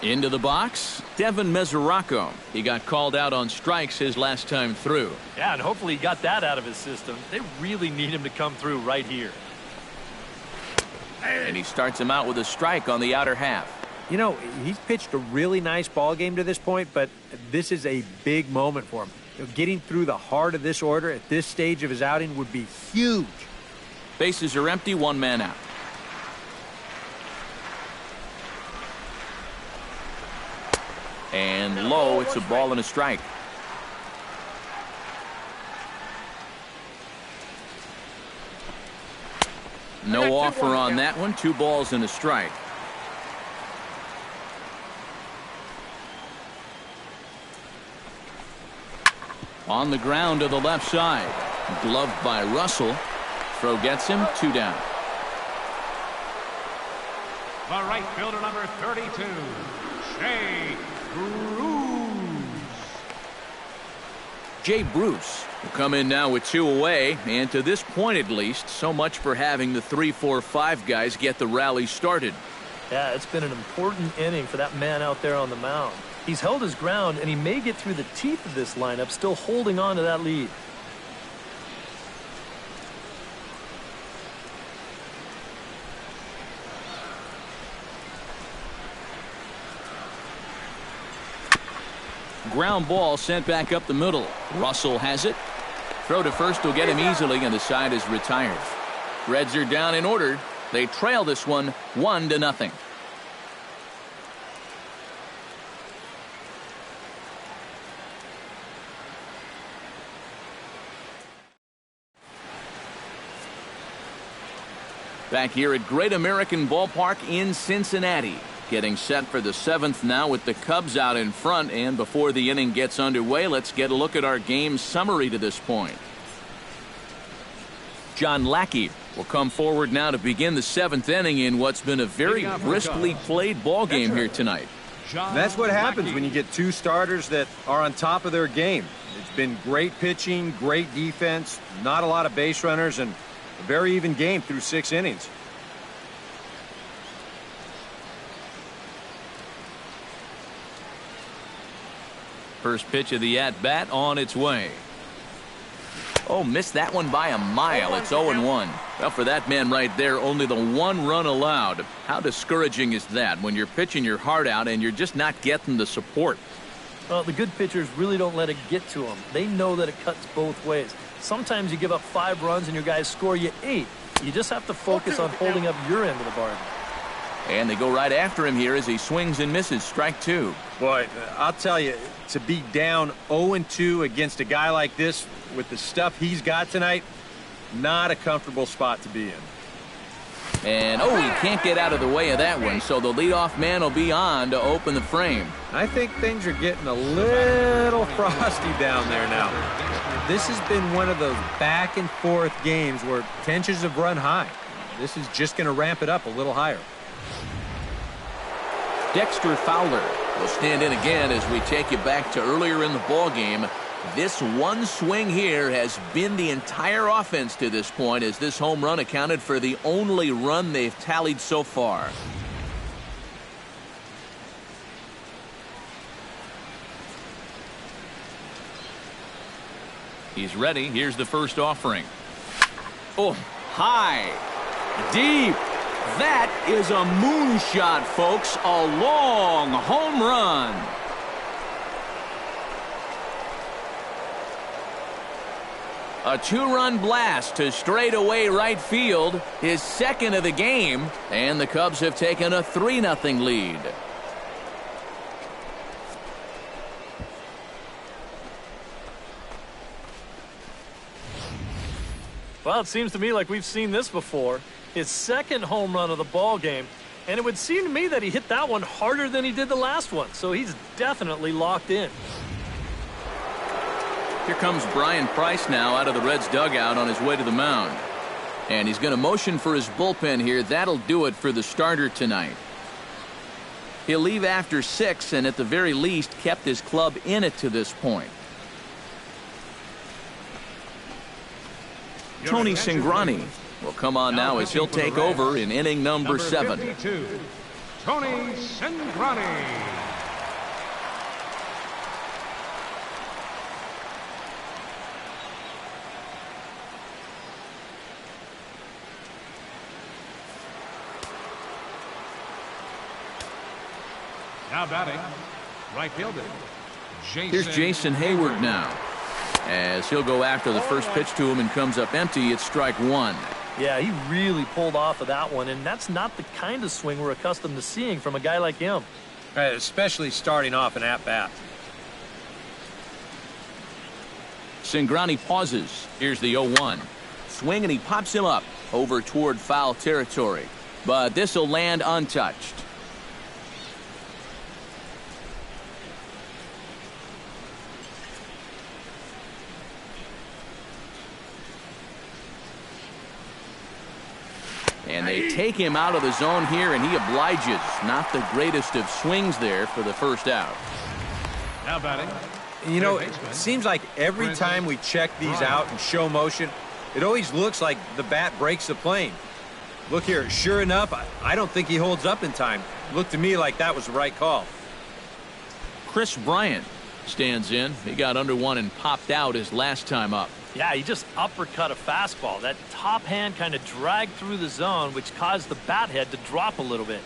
Into the box, Devin Mesoraco. He got called out on strikes his last time through. Yeah, and hopefully he got that out of his system. They really need him to come through right here. And he starts him out with a strike on the outer half. You know, he's pitched a really nice ball game to this point, but this is a big moment for him. You know, getting through the heart of this order at this stage of his outing would be huge. Bases are empty, 1 man out. And low, it's a ball and a strike. No offer on that one. 2 balls and a strike. On the ground to the left side. Gloved by Russell. Throw gets him. 2 down. The right fielder, number 32, Jay Bruce. Jay Bruce will come in now with 2 away, and to this point at least, so much for having the 3, 4, 5 guys get the rally started. Yeah, it's been an important inning for that man out there on the mound. He's held his ground, and he may get through the teeth of this lineup, still holding on to that lead. Ground ball sent back up the middle. Russell has it. Throw to first will get him easily, and the side is retired. Reds are down in order. They trail this one 1-0. Back here at Great American Ballpark in Cincinnati. getting set for the 7th now with the Cubs out in front. And before the inning gets underway, let's get a look at our game summary to this point. John Lackey will come forward now to begin the 7th inning in what's been a very briskly played ball game here tonight. That's what happens when you get two starters that are on top of their game. It's been great pitching, great defense, not a lot of base runners, and a very even game through 6 innings. First pitch of the at-bat on its way. Oh, missed that one by a mile. It's 0-1. Well, for that man right there, only the 1 run allowed. How discouraging is that when you're pitching your heart out and you're just not getting the support? Well, the good pitchers really don't let it get to them. They know that it cuts both ways. Sometimes you give up 5 runs and your guys score you 8. You just have to focus on holding up your end of the bargain. And they go right after him here as he swings and misses. Strike 2. Boy, I'll tell you, to be down 0-2 against a guy like this with the stuff he's got tonight, not a comfortable spot to be in. And, oh, he can't get out of the way of that one, so the leadoff man will be on to open the frame. I think things are getting a little frosty down there now. This has been one of those back-and-forth games where tensions have run high. This is just going to ramp it up a little higher. Dexter Fowler will stand in again as we take you back to earlier in the ball game. This one swing here has been the entire offense to this point, as this home run accounted for the only run they've tallied so far. He's ready. Here's the first offering. Oh, high, deep. That is a moonshot, folks. A long home run. A 2-run blast to straightaway right field, his second of the game, and the Cubs have taken a 3-0 lead. Well, it seems to me like we've seen this before. His second home run of the ball game, and it would seem to me that he hit that one harder than he did the last one, so he's definitely locked in. Here comes Brian Price now out of the Reds dugout on his way to the mound. And he's going to motion for his bullpen here. That'll do it for the starter tonight. He'll leave after 6 and at the very least kept his club in it to this point. Tony Cingrani will come on now as he'll take over in inning number 7. 52, Tony Cingrani. Now batting, right fielder, Here's Jason Hayward now, as he'll go after the first pitch to him and comes up empty. It's strike 1. Yeah, he really pulled off of that one, and that's not the kind of swing we're accustomed to seeing from a guy like him. Especially starting off an at-bat. Cingrani pauses. Here's the 0-1. Swing, and he pops him up over toward foul territory. But this will land untouched. And they take him out of the zone here, and he obliges. Not the greatest of swings there for the first out. now batting. You know, it seems like every time we check these out and show motion, it always looks like the bat breaks the plane. Look here, sure enough, I don't think he holds up in time. Looked to me like that was the right call. Chris Bryant stands in. He got under one and popped out his last time up. Yeah, he just uppercut a fastball. That top hand kind of dragged through the zone, which caused the bat head to drop a little bit.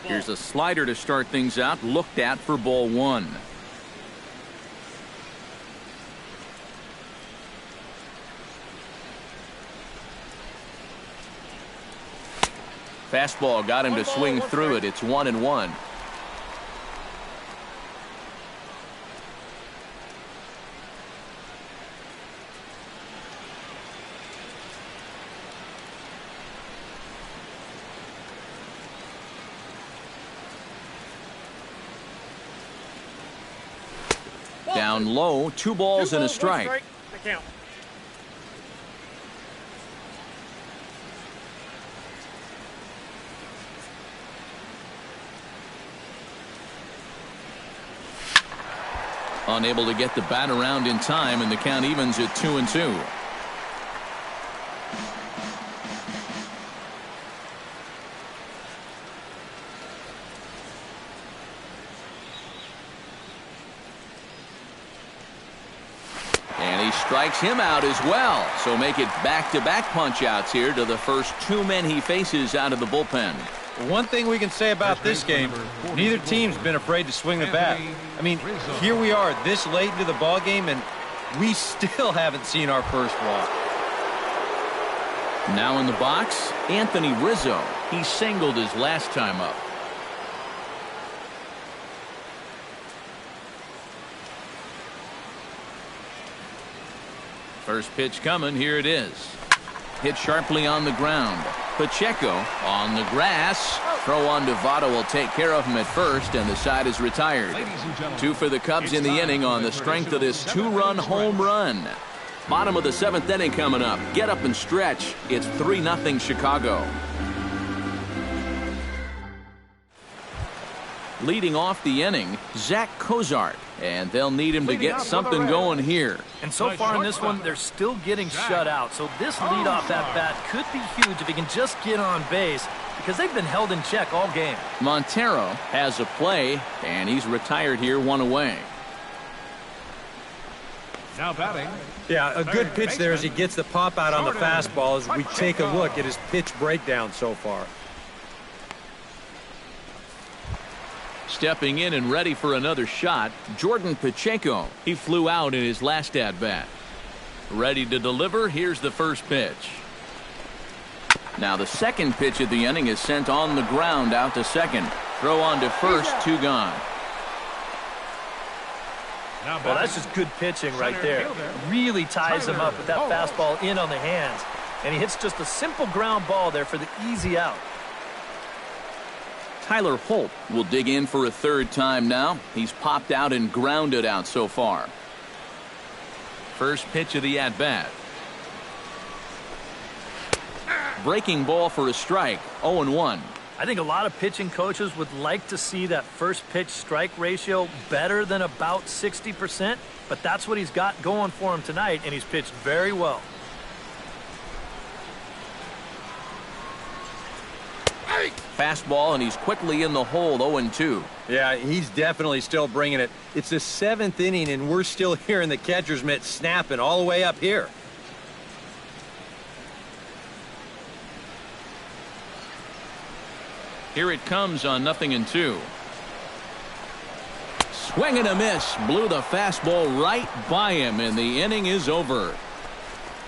Here's a slider to start things out, looked at for ball 1. Fastball got him to swing through it. It's 1-1. Down low, 2 balls and a strike. The count. Unable to get the bat around in time, and the count evens at 2-2. And he strikes him out as well. So make it back-to-back punch-outs here to the first 2 men he faces out of the bullpen. One thing we can say about this game, neither team's been afraid to swing the bat. I mean, here we are this late into the ball game, and we still haven't seen our first walk. Now in the box, Anthony Rizzo. He singled his last time up. First pitch coming. Here it is. Hit sharply on the ground. Pacheco on the grass. Throw on to Votto will take care of him at first, and the side is retired. 2 for the Cubs in the inning on the strength of this 2-run home run. Bottom of the 7th inning coming up. Get up and stretch. It's 3-0 Chicago. Leading off the inning, Zach Cozart, and they'll need him to get something going here. And so far in this one, they're still getting shut out. So this leadoff at bat could be huge if he can just get on base, because they've been held in check all game. Montero has a play, and he's retired here, 1 away. Now batting. Yeah, a good pitch there as he gets the pop out on the fastball as we take a look at his pitch breakdown so far. Stepping in and ready for another shot, Jordan Pacheco. He flew out in his last at-bat. Ready to deliver. Here's the first pitch. Now the second pitch of the inning is sent on the ground out to second. Throw on to first, 2 gone. Well, that's just good pitching right there. Really ties him up with that fastball in on the hands. And he hits just a simple ground ball there for the easy out. Tyler Holt will dig in for a 3rd time now. He's popped out and grounded out so far. First pitch of the at-bat. Breaking ball for a strike, 0-1. I think a lot of pitching coaches would like to see that first pitch strike ratio better than about 60%, but that's what he's got going for him tonight, and he's pitched very well. Fastball, and he's quickly in the hole, 0-2. Yeah, he's definitely still bringing it. It's the 7th inning, and we're still hearing the catcher's mitt snapping all the way up here. Here it comes on 0-2. Swing and a miss. Blew the fastball right by him, and the inning is over.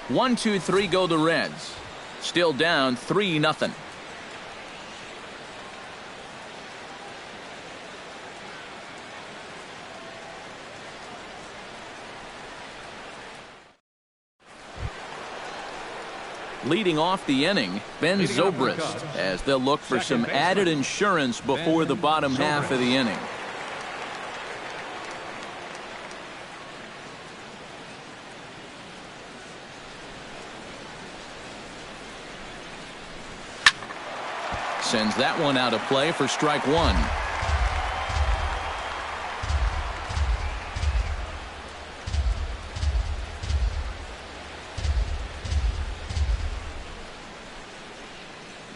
1-2-3 go the Reds. Still down 3-0. Leading off the inning, Ben Zobrist, as they'll look for some added insurance before the bottom half of the inning. Sends that one out of play for strike 1.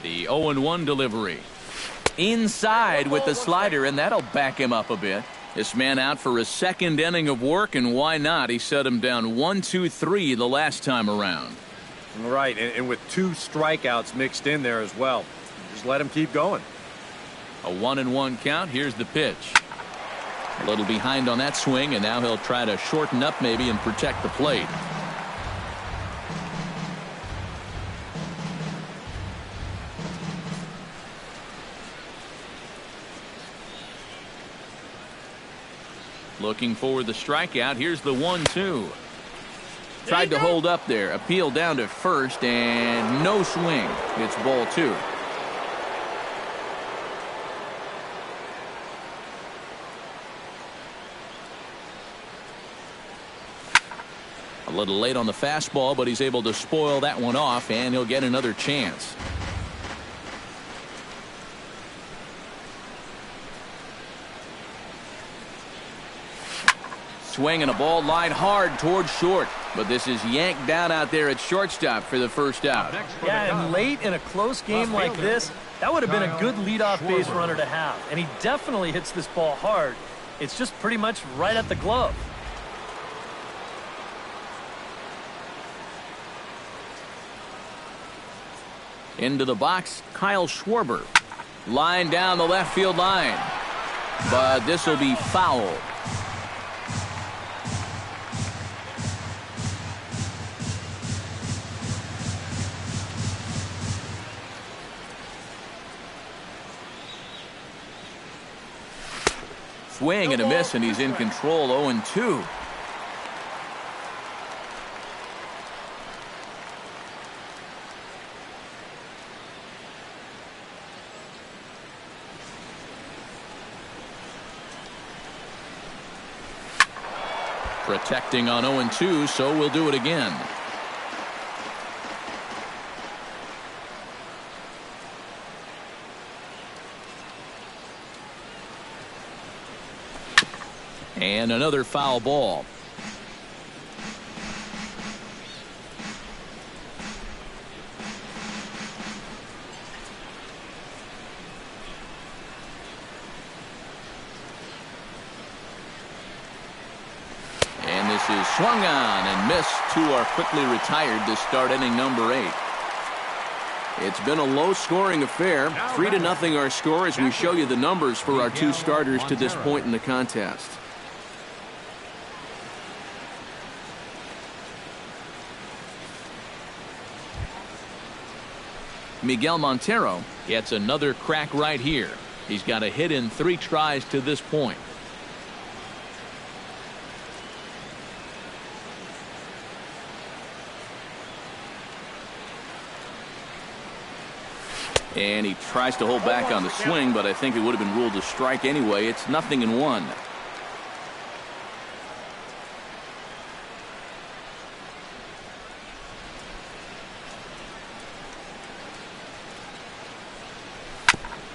The 0-1 delivery. Inside with the slider, and that'll back him up a bit. This man out for a 2nd inning of work, and why not? He set him down 1-2-3 the last time around. Right, and with 2 strikeouts mixed in there as well. Just let him keep going. A 1-1 count. Here's the pitch. A little behind on that swing, and now he'll try to shorten up maybe and protect the plate. Looking for the strikeout. Here's the 1-2. Tried to hold up there. Appeal down to first, and no swing. It's ball 2. A little late on the fastball, but he's able to spoil that one off, and he'll get another chance. Swinging a ball line hard towards short, but this is yanked down out there at shortstop for the first out. Yeah, and late in a close game like this, that would have been a good leadoff base runner to have. And he definitely hits this ball hard. It's just pretty much right at the glove. Into the box, Kyle Schwarber. Line down the left field line, but this will be fouled. Swing and a miss, and he's in control. 0-2. Protecting on 0-2, so we'll do it again. And another foul ball. And this is swung on and missed. Two are quickly retired to start inning number 8. It's been a low-scoring affair. 3-0 our score as we show you the numbers for our two starters to this point in the contest. Miguel Montero gets another crack right here. He's got a hit in 3 tries to this point. And he tries to hold back on the swing, but I think it would have been ruled a strike anyway. It's 0-1.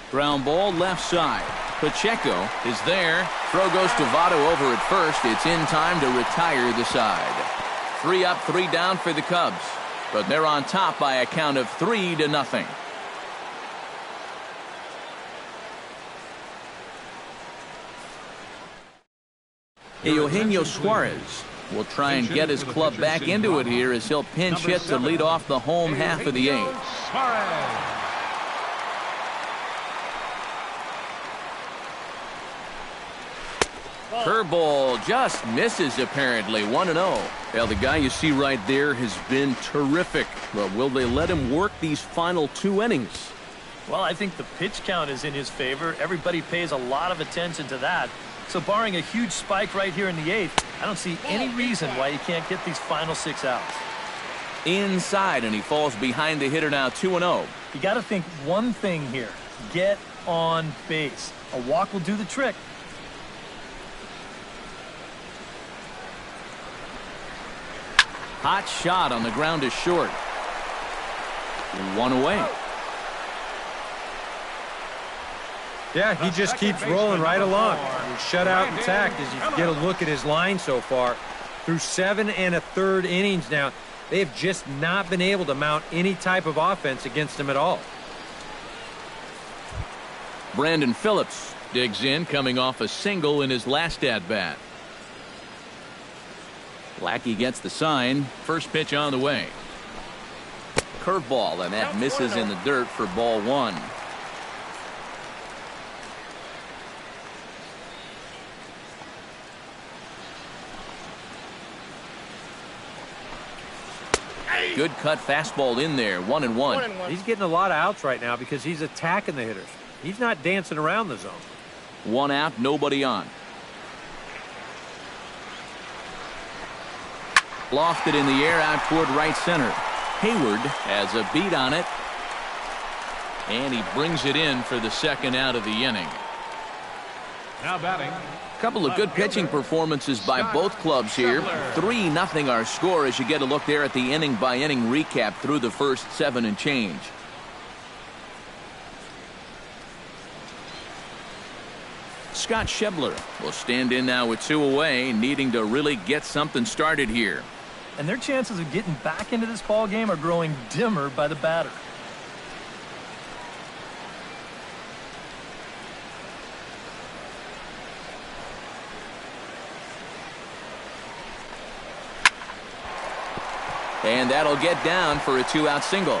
Ground ball left side. Pacheco is there. Throw goes to Votto over at first. It's in time to retire the side. 3 up, 3 down for the Cubs. But they're on top by a count of 3-0. Eugenio Suarez will try and get his club back into it here as he'll pinch hit to lead off the home half of the 8th. Curveball just misses apparently. 1-0. Well, the guy you see right there has been terrific. But will they let him work these final 2 innings? Well, I think the pitch count is in his favor. Everybody pays a lot of attention to that. So barring a huge spike right here in the 8th, I don't see any reason why he can't get these final 6 outs. Inside, and he falls behind the hitter now. 2-0. You got to think one thing here. Get on base. A walk will do the trick. Hot shot on the ground is short. 1 away. Yeah, he just keeps rolling right along. He's shut out intact as you get a look at his line so far. Through 7 1/3 innings now, they have just not been able to mount any type of offense against him at all. Brandon Phillips digs in, coming off a single in his last at-bat. Lackey gets the sign. First pitch on the way. Curveball, and that misses in the dirt for ball 1. Good cut fastball in there. 1-1. He's getting a lot of outs right now because he's attacking the hitters. He's not dancing around the zone. 1 out, nobody on. Lofted in the air out toward right center. Hayward has a beat on it. And he brings it in for the second out of the inning. Now batting. Couple of good pitching performances by both clubs here. 3-0 our score as you get a look there at the inning-by-inning recap through the first 7 and change. Scott Schebler will stand in now with 2 away, needing to really get something started here. And their chances of getting back into this ball game are growing dimmer by the batter. And that'll get down for a 2-out single.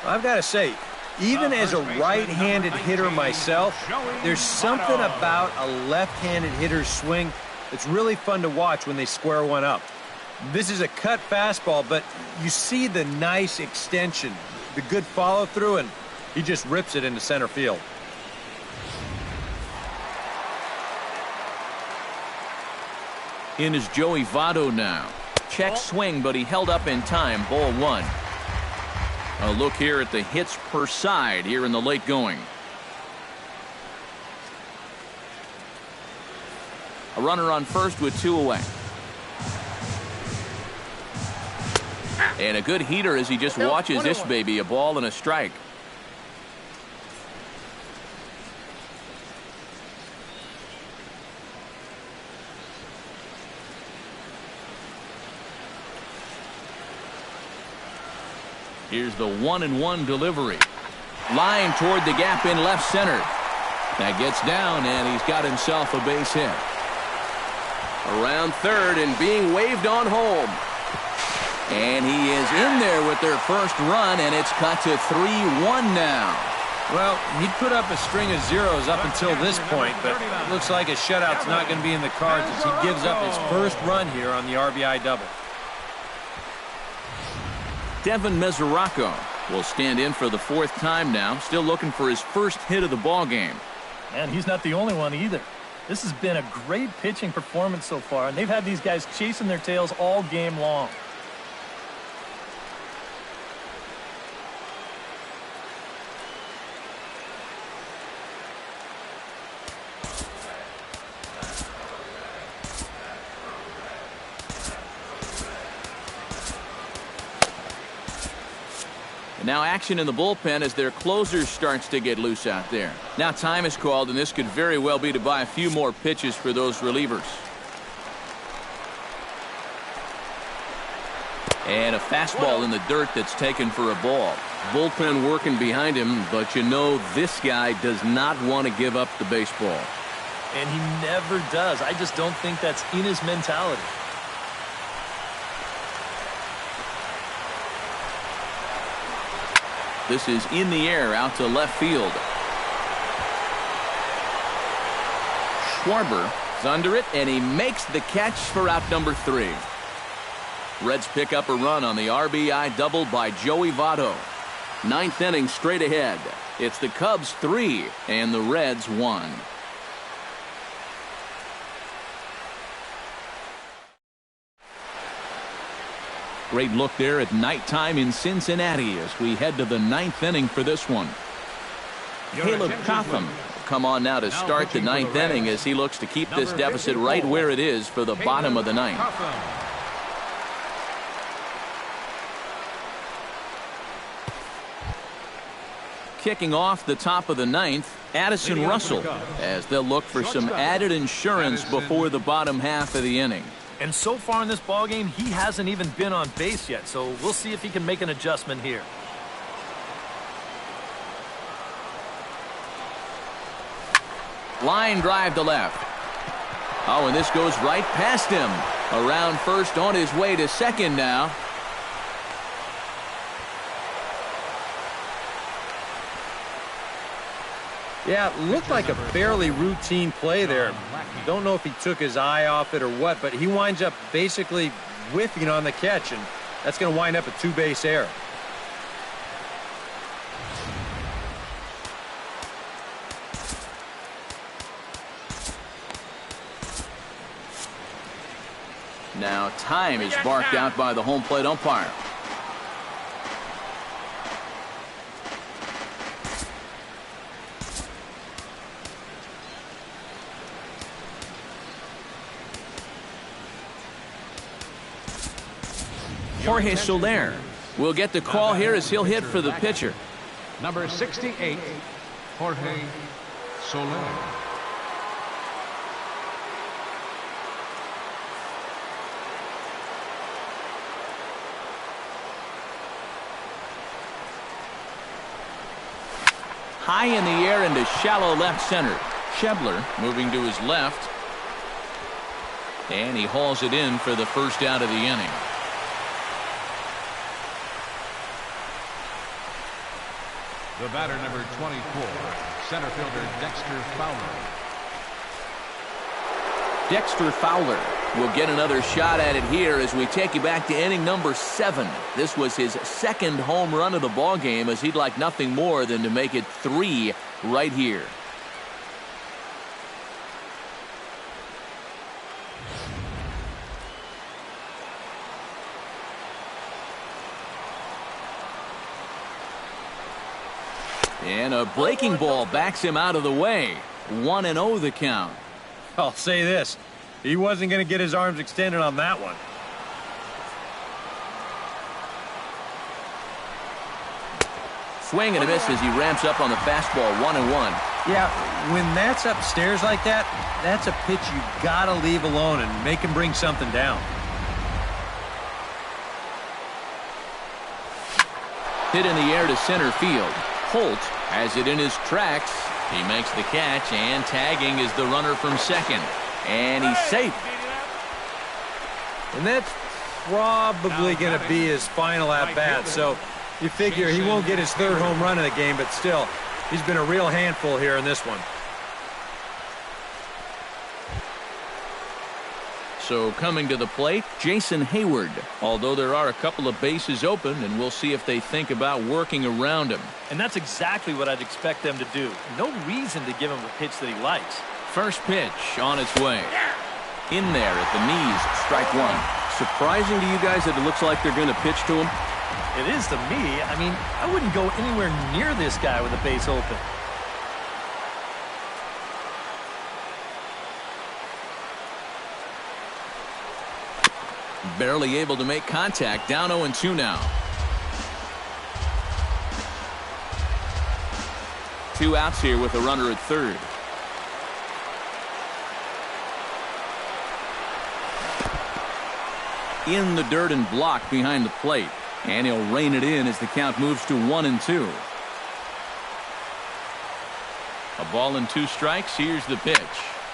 I've got to say, even as a right-handed hitter myself, there's something about a left-handed hitter's swing that's really fun to watch when they square one up. This is a cut fastball, but you see the nice extension, the good follow-through, and he just rips it into center field. In is Joey Votto now. Check swing, but he held up in time. Ball 1. A look here at the hits per side here in the late going. A runner on first with 2 away. And a good heater as he just watches this baby. A ball and a strike. Here's the 1-1 delivery. Line toward the gap in left center. That gets down, and he's got himself a base hit. Around third and being waved on home. And he is in there with their first run, and it's cut to 3-1 now. Well, he'd put up a string of zeros up until this point, but it looks like a shutout's not going to be in the cards as he gives up his first run here on the RBI double. Devin Mesoraco will stand in for the 4th time now, still looking for his first hit of the ball game. And he's not the only one either. This has been a great pitching performance so far, and they've had these guys chasing their tails all game long. Now action in the bullpen as their closer starts to get loose out there. Now time is called, and this could very well be to buy a few more pitches for those relievers. And a fastball in the dirt that's taken for a ball. Bullpen working behind him, but you know this guy does not want to give up the baseball. And he never does. I just don't think that's in his mentality. This is in the air out to left field. Schwarber is under it, and he makes the catch for out number 3. Reds pick up a run on the RBI double by Joey Votto. 9th inning straight ahead. It's the Cubs 3 and the Reds 1. Great look there at nighttime in Cincinnati as we head to the 9th inning for this one. Caleb Cotham come on now to start the 9th inning as he looks to keep this deficit right where it is for the bottom of the 9th. Kicking off the top of the 9th, Addison Russell, as they'll look for some added insurance before the bottom half of the inning. And so far in this ballgame, he hasn't even been on base yet, so we'll see if he can make an adjustment here. Line drive to left. Oh, and this goes right past him. Around first, on his way to second now. Yeah, it looked like a fairly routine play there. Don't know if he took his eye off it or what, but he winds up basically whiffing on the catch, and that's going to wind up a 2-base error. Now time is barked out by the home plate umpire. Jorge Soler will get the call here as he'll hit for the pitcher. Number 68, Jorge Soler. High in the air into shallow left center. Schebler moving to his left. And he hauls it in for the first out of the inning. The batter, number 24, center fielder Dexter Fowler. Dexter Fowler will get another shot at it here as we take you back to inning number 7. This was his second home run of the ball game, as he'd like nothing more than to make it 3 right here. And a breaking ball backs him out of the way. 1-0 the count. I'll say this. He wasn't going to get his arms extended on that one. Swing and a miss as he ramps up on the fastball. 1-1. Yeah, when that's upstairs like that, that's a pitch you got to leave alone and make him bring something down. Hit in the air to center field. Holt has it in his tracks. He makes the catch, and tagging is the runner from second. And he's safe. And that's probably going to be his final at-bat, so you figure he won't get his third home run in the game, but still, he's been a real handful here in this one. So coming to the plate, Jason Hayward. Although there are a couple of bases open, and we'll see if they think about working around him. And that's exactly what I'd expect them to do. No reason to give him a pitch that he likes. First pitch on its way. In there at the knees, strike one. Surprising to you guys that it looks like they're going to pitch to him? It is to me. I mean, I wouldn't go anywhere near this guy with a base open. Barely able to make contact. Down 0-2 now. 2 outs here with a runner at third. In the dirt and blocked behind the plate. And he'll rein it in as the count moves to 1-2. A ball and 2 strikes. Here's the pitch.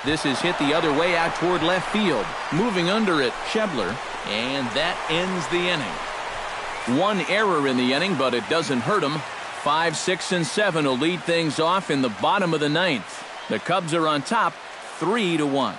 This is hit the other way out toward left field. Moving under it, Schebler. And that ends the inning. 1 error in the inning, but it doesn't hurt him. 5, 6, and 7 will lead things off in the bottom of the 9th. The Cubs are on top, 3-1.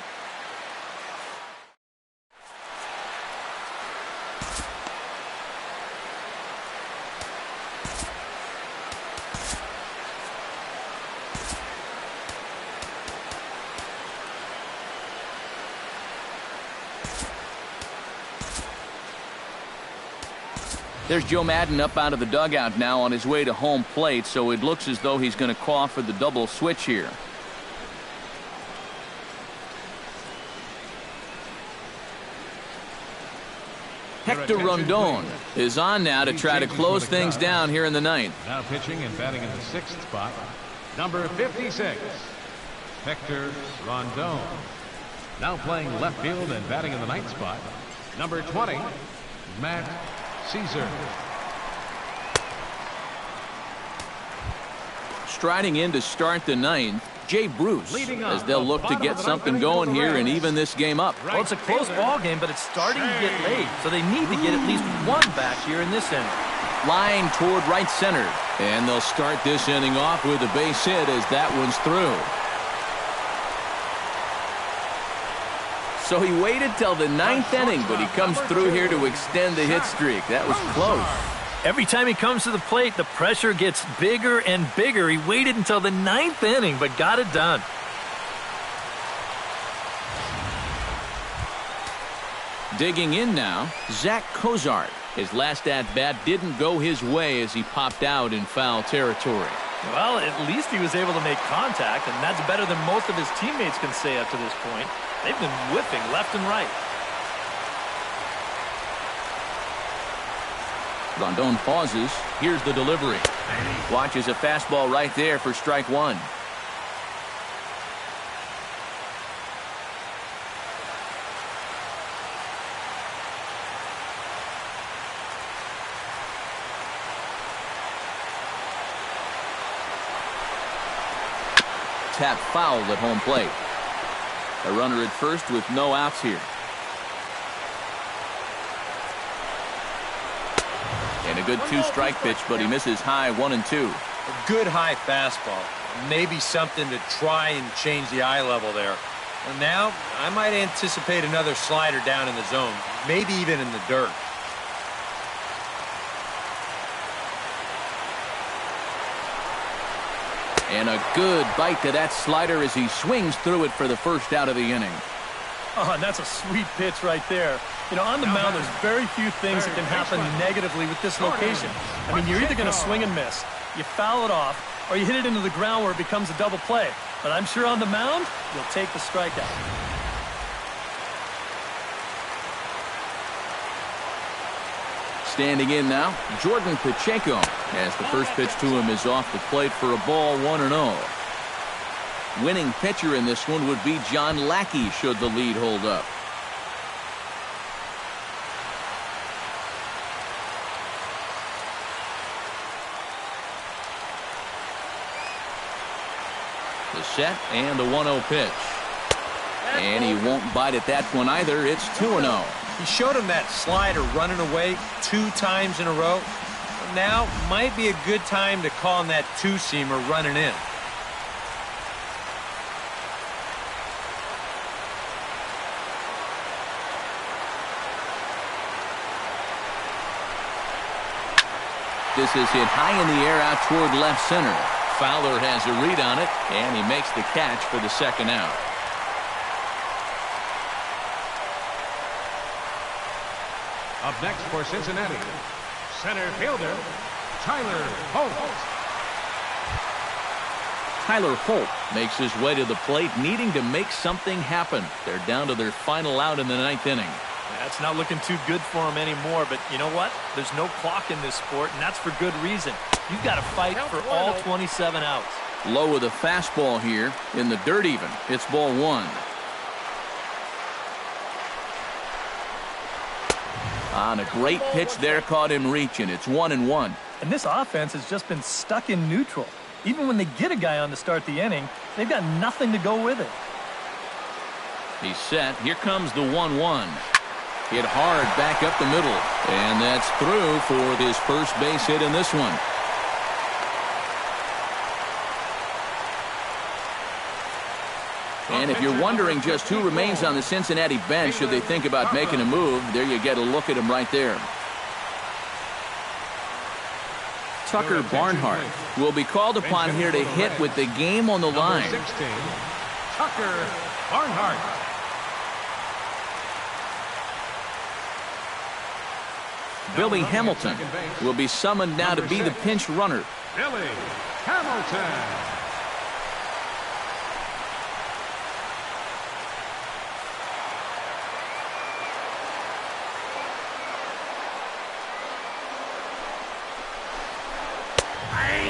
There's Joe Madden up out of the dugout now on his way to home plate, so it looks as though he's going to call for the double switch here. Hector Rondon is on now to try to close things down here in the 9th. Now pitching and batting in the 6th spot, number 56, Hector Rondon. Now playing left field and batting in the 9th spot, number 20, Matt Caesar. Striding in to start the 9th, Jay Bruce, as they'll look to get something going here and even this game up. Well, it's a close ball game, but it's starting to get late, so they need to get at least 1 back here in this inning. Line toward right center, and they'll start this inning off with a base hit as that one's through. So he waited till the 9th inning, but he comes through here to extend the hit streak. That was close. Every time he comes to the plate, the pressure gets bigger and bigger. He waited until the 9th inning, but got it done. Digging in now, Zach Cozart. His last at-bat didn't go his way as he popped out in foul territory. Well, at least he was able to make contact, and that's better than most of his teammates can say up to this point. They've been whiffing left and right. Rondon pauses. Here's the delivery. Watches a fastball right there for strike one. Tap fouled at home plate. A runner at first with no outs here. And a good two-strike pitch, but he misses high 1-2. A good high fastball. Maybe something to try and change the eye level there. And now I might anticipate another slider down in the zone, maybe even in the dirt. And a good bite to that slider as he swings through it for the first out of the inning. Oh, and that's a sweet pitch right there. You know, on the mound, there's very few things that can happen negatively with this location. I mean, you're either going to swing and miss, you foul it off, or you hit it into the ground where it becomes a double play. But I'm sure on the mound, you'll take the strikeout. Standing in now, Jordan Pacheco, as the first pitch to him is off the plate for a ball 1-0. Winning pitcher in this one would be John Lackey should the lead hold up. The set and the 1-0 pitch. And he won't bite at that one either. It's 2-0. He showed him that slider running away 2 times in a row. Now might be a good time to call him that two-seamer running in. This is hit high in the air out toward left center. Fowler has a read on it, and he makes the catch for the second out. Up next for Cincinnati, center fielder, Tyler Holt. Tyler Holt makes his way to the plate, needing to make something happen. They're down to their final out in the 9th inning. That's not looking too good for him anymore, but you know what? There's no clock in this sport, and that's for good reason. You've got to fight for all 27 outs. Low with a fastball here, in the dirt even. It's ball 1. On a great pitch there, caught him reaching. It's 1-1. And this offense has just been stuck in neutral. Even when they get a guy on to start the inning, they've got nothing to go with it. He's set. Here comes the 1-1. Hit hard back up the middle. And that's through for his first base hit in this one. And if you're wondering just who remains on the Cincinnati bench, should they think about making a move, there you get a look at him right there. Tucker Barnhart will be called upon here to hit with the game on the line. 16, Tucker Barnhart. Billy Hamilton will be summoned now to be the pinch runner. Billy Hamilton.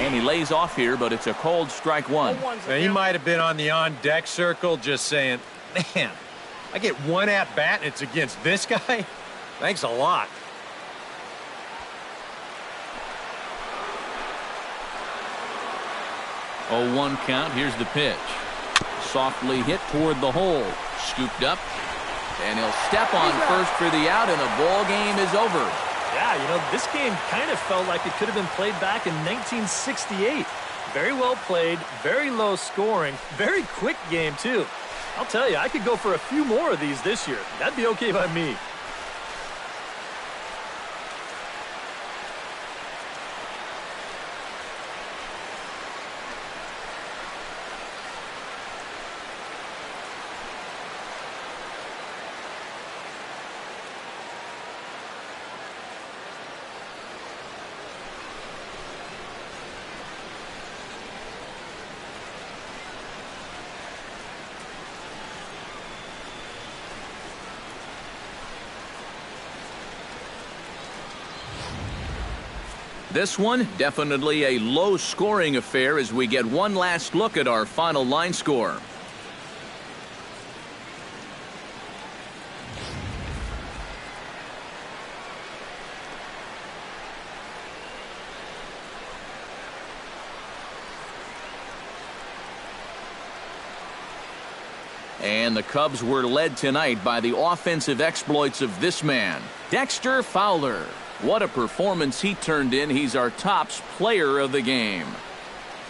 And he lays off here, but it's a cold strike one. Now, he might have been on the on-deck circle just saying, man, I get one at-bat and it's against this guy? Thanks a lot. Oh, 1 count. Here's the pitch. Softly hit toward the hole. Scooped up. And he'll step on first for the out, and the ball game is over. Yeah, you know, this game kind of felt like it could have been played back in 1968. Very well played, very low scoring, very quick game, too. I'll tell you, I could go for a few more of these this year. That'd be okay by me. This one, definitely a low-scoring affair as we get one last look at our final line score. And the Cubs were led tonight by the offensive exploits of this man, Dexter Fowler. What a performance he turned in. He's our tops player of the game.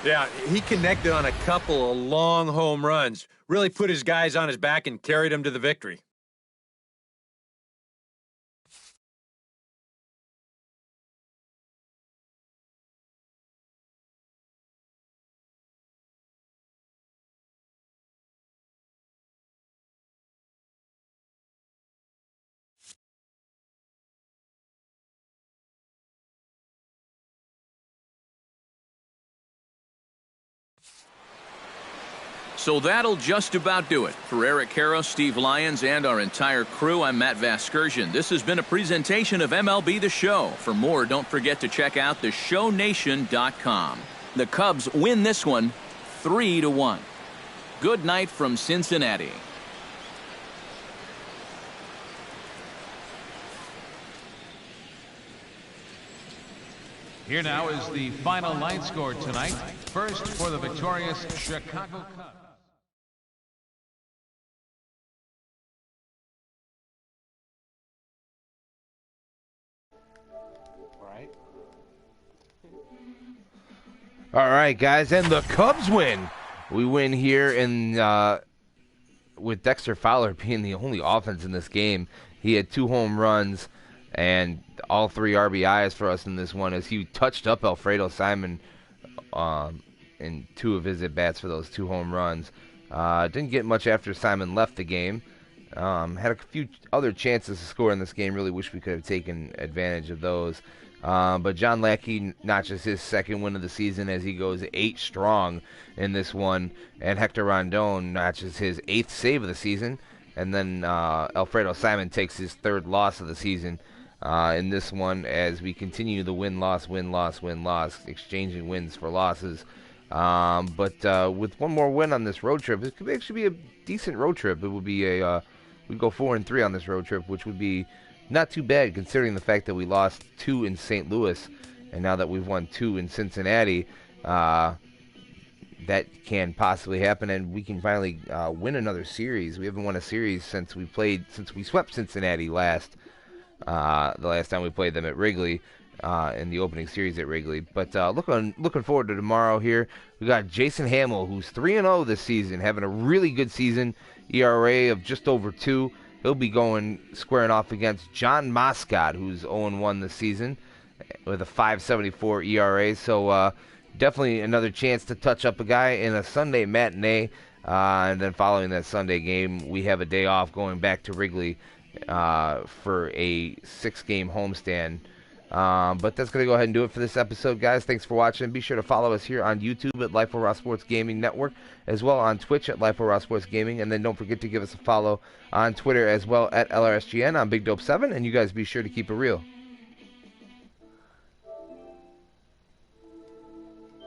Yeah, he connected on a couple of long home runs. Really put his guys on his back and carried them to the victory. So that'll just about do it. For Eric Harrow, Steve Lyons, and our entire crew, I'm Matt Vasgersian. This has been a presentation of MLB The Show. For more, don't forget to check out theshownation.com. The Cubs win this one 3-1. Good night from Cincinnati. Here now is the final line score tonight. First for the victorious Chicago Cubs. All right, guys, and the Cubs win. We win here in with Dexter Fowler being the only offense in this game. He had 2 home runs and all 3 RBIs for us in this one as he touched up Alfredo Simon in 2 of his at-bats for those 2 home runs. Didn't get much after Simon left the game. Had a few other chances to score in this game. Really wish we could have taken advantage of those. But John Lackey notches his 2nd win of the season as he goes 8 strong in this one. And Hector Rondon notches his 8th save of the season. And then Alfredo Simon takes his 3rd loss of the season in this one as we continue the win-loss, win-loss, win-loss, exchanging wins for losses. But with one more win on this road trip, it could actually be a decent road trip. It would be we'd go 4-3 on this road trip, which would be not too bad considering the fact that we lost 2 in St. Louis, and now that we've won 2 in Cincinnati, that can possibly happen, and we can finally win another series. We haven't won a series since we swept Cincinnati last. The last time we played them at Wrigley, in the opening series at Wrigley. But looking forward to tomorrow here. We got Jason Hamill, who's 3-0 this season, having a really good season, ERA of just over 2. He'll be squaring off against John Moscott, who's 0-1 this season with a 5.74 ERA. So definitely another chance to touch up a guy in a Sunday matinee. And then following that Sunday game, we have a day off going back to Wrigley for a 6-game homestand. But that's going to go ahead and do it for this episode, guys. Thanks for watching. Be sure to follow us here on YouTube at Life of Raw Sports Gaming Network, as well on Twitch at Life of Raw Sports Gaming. And then don't forget to give us a follow on Twitter as well at LRSGN. I'm Big Dope 7, and you guys be sure to keep it real.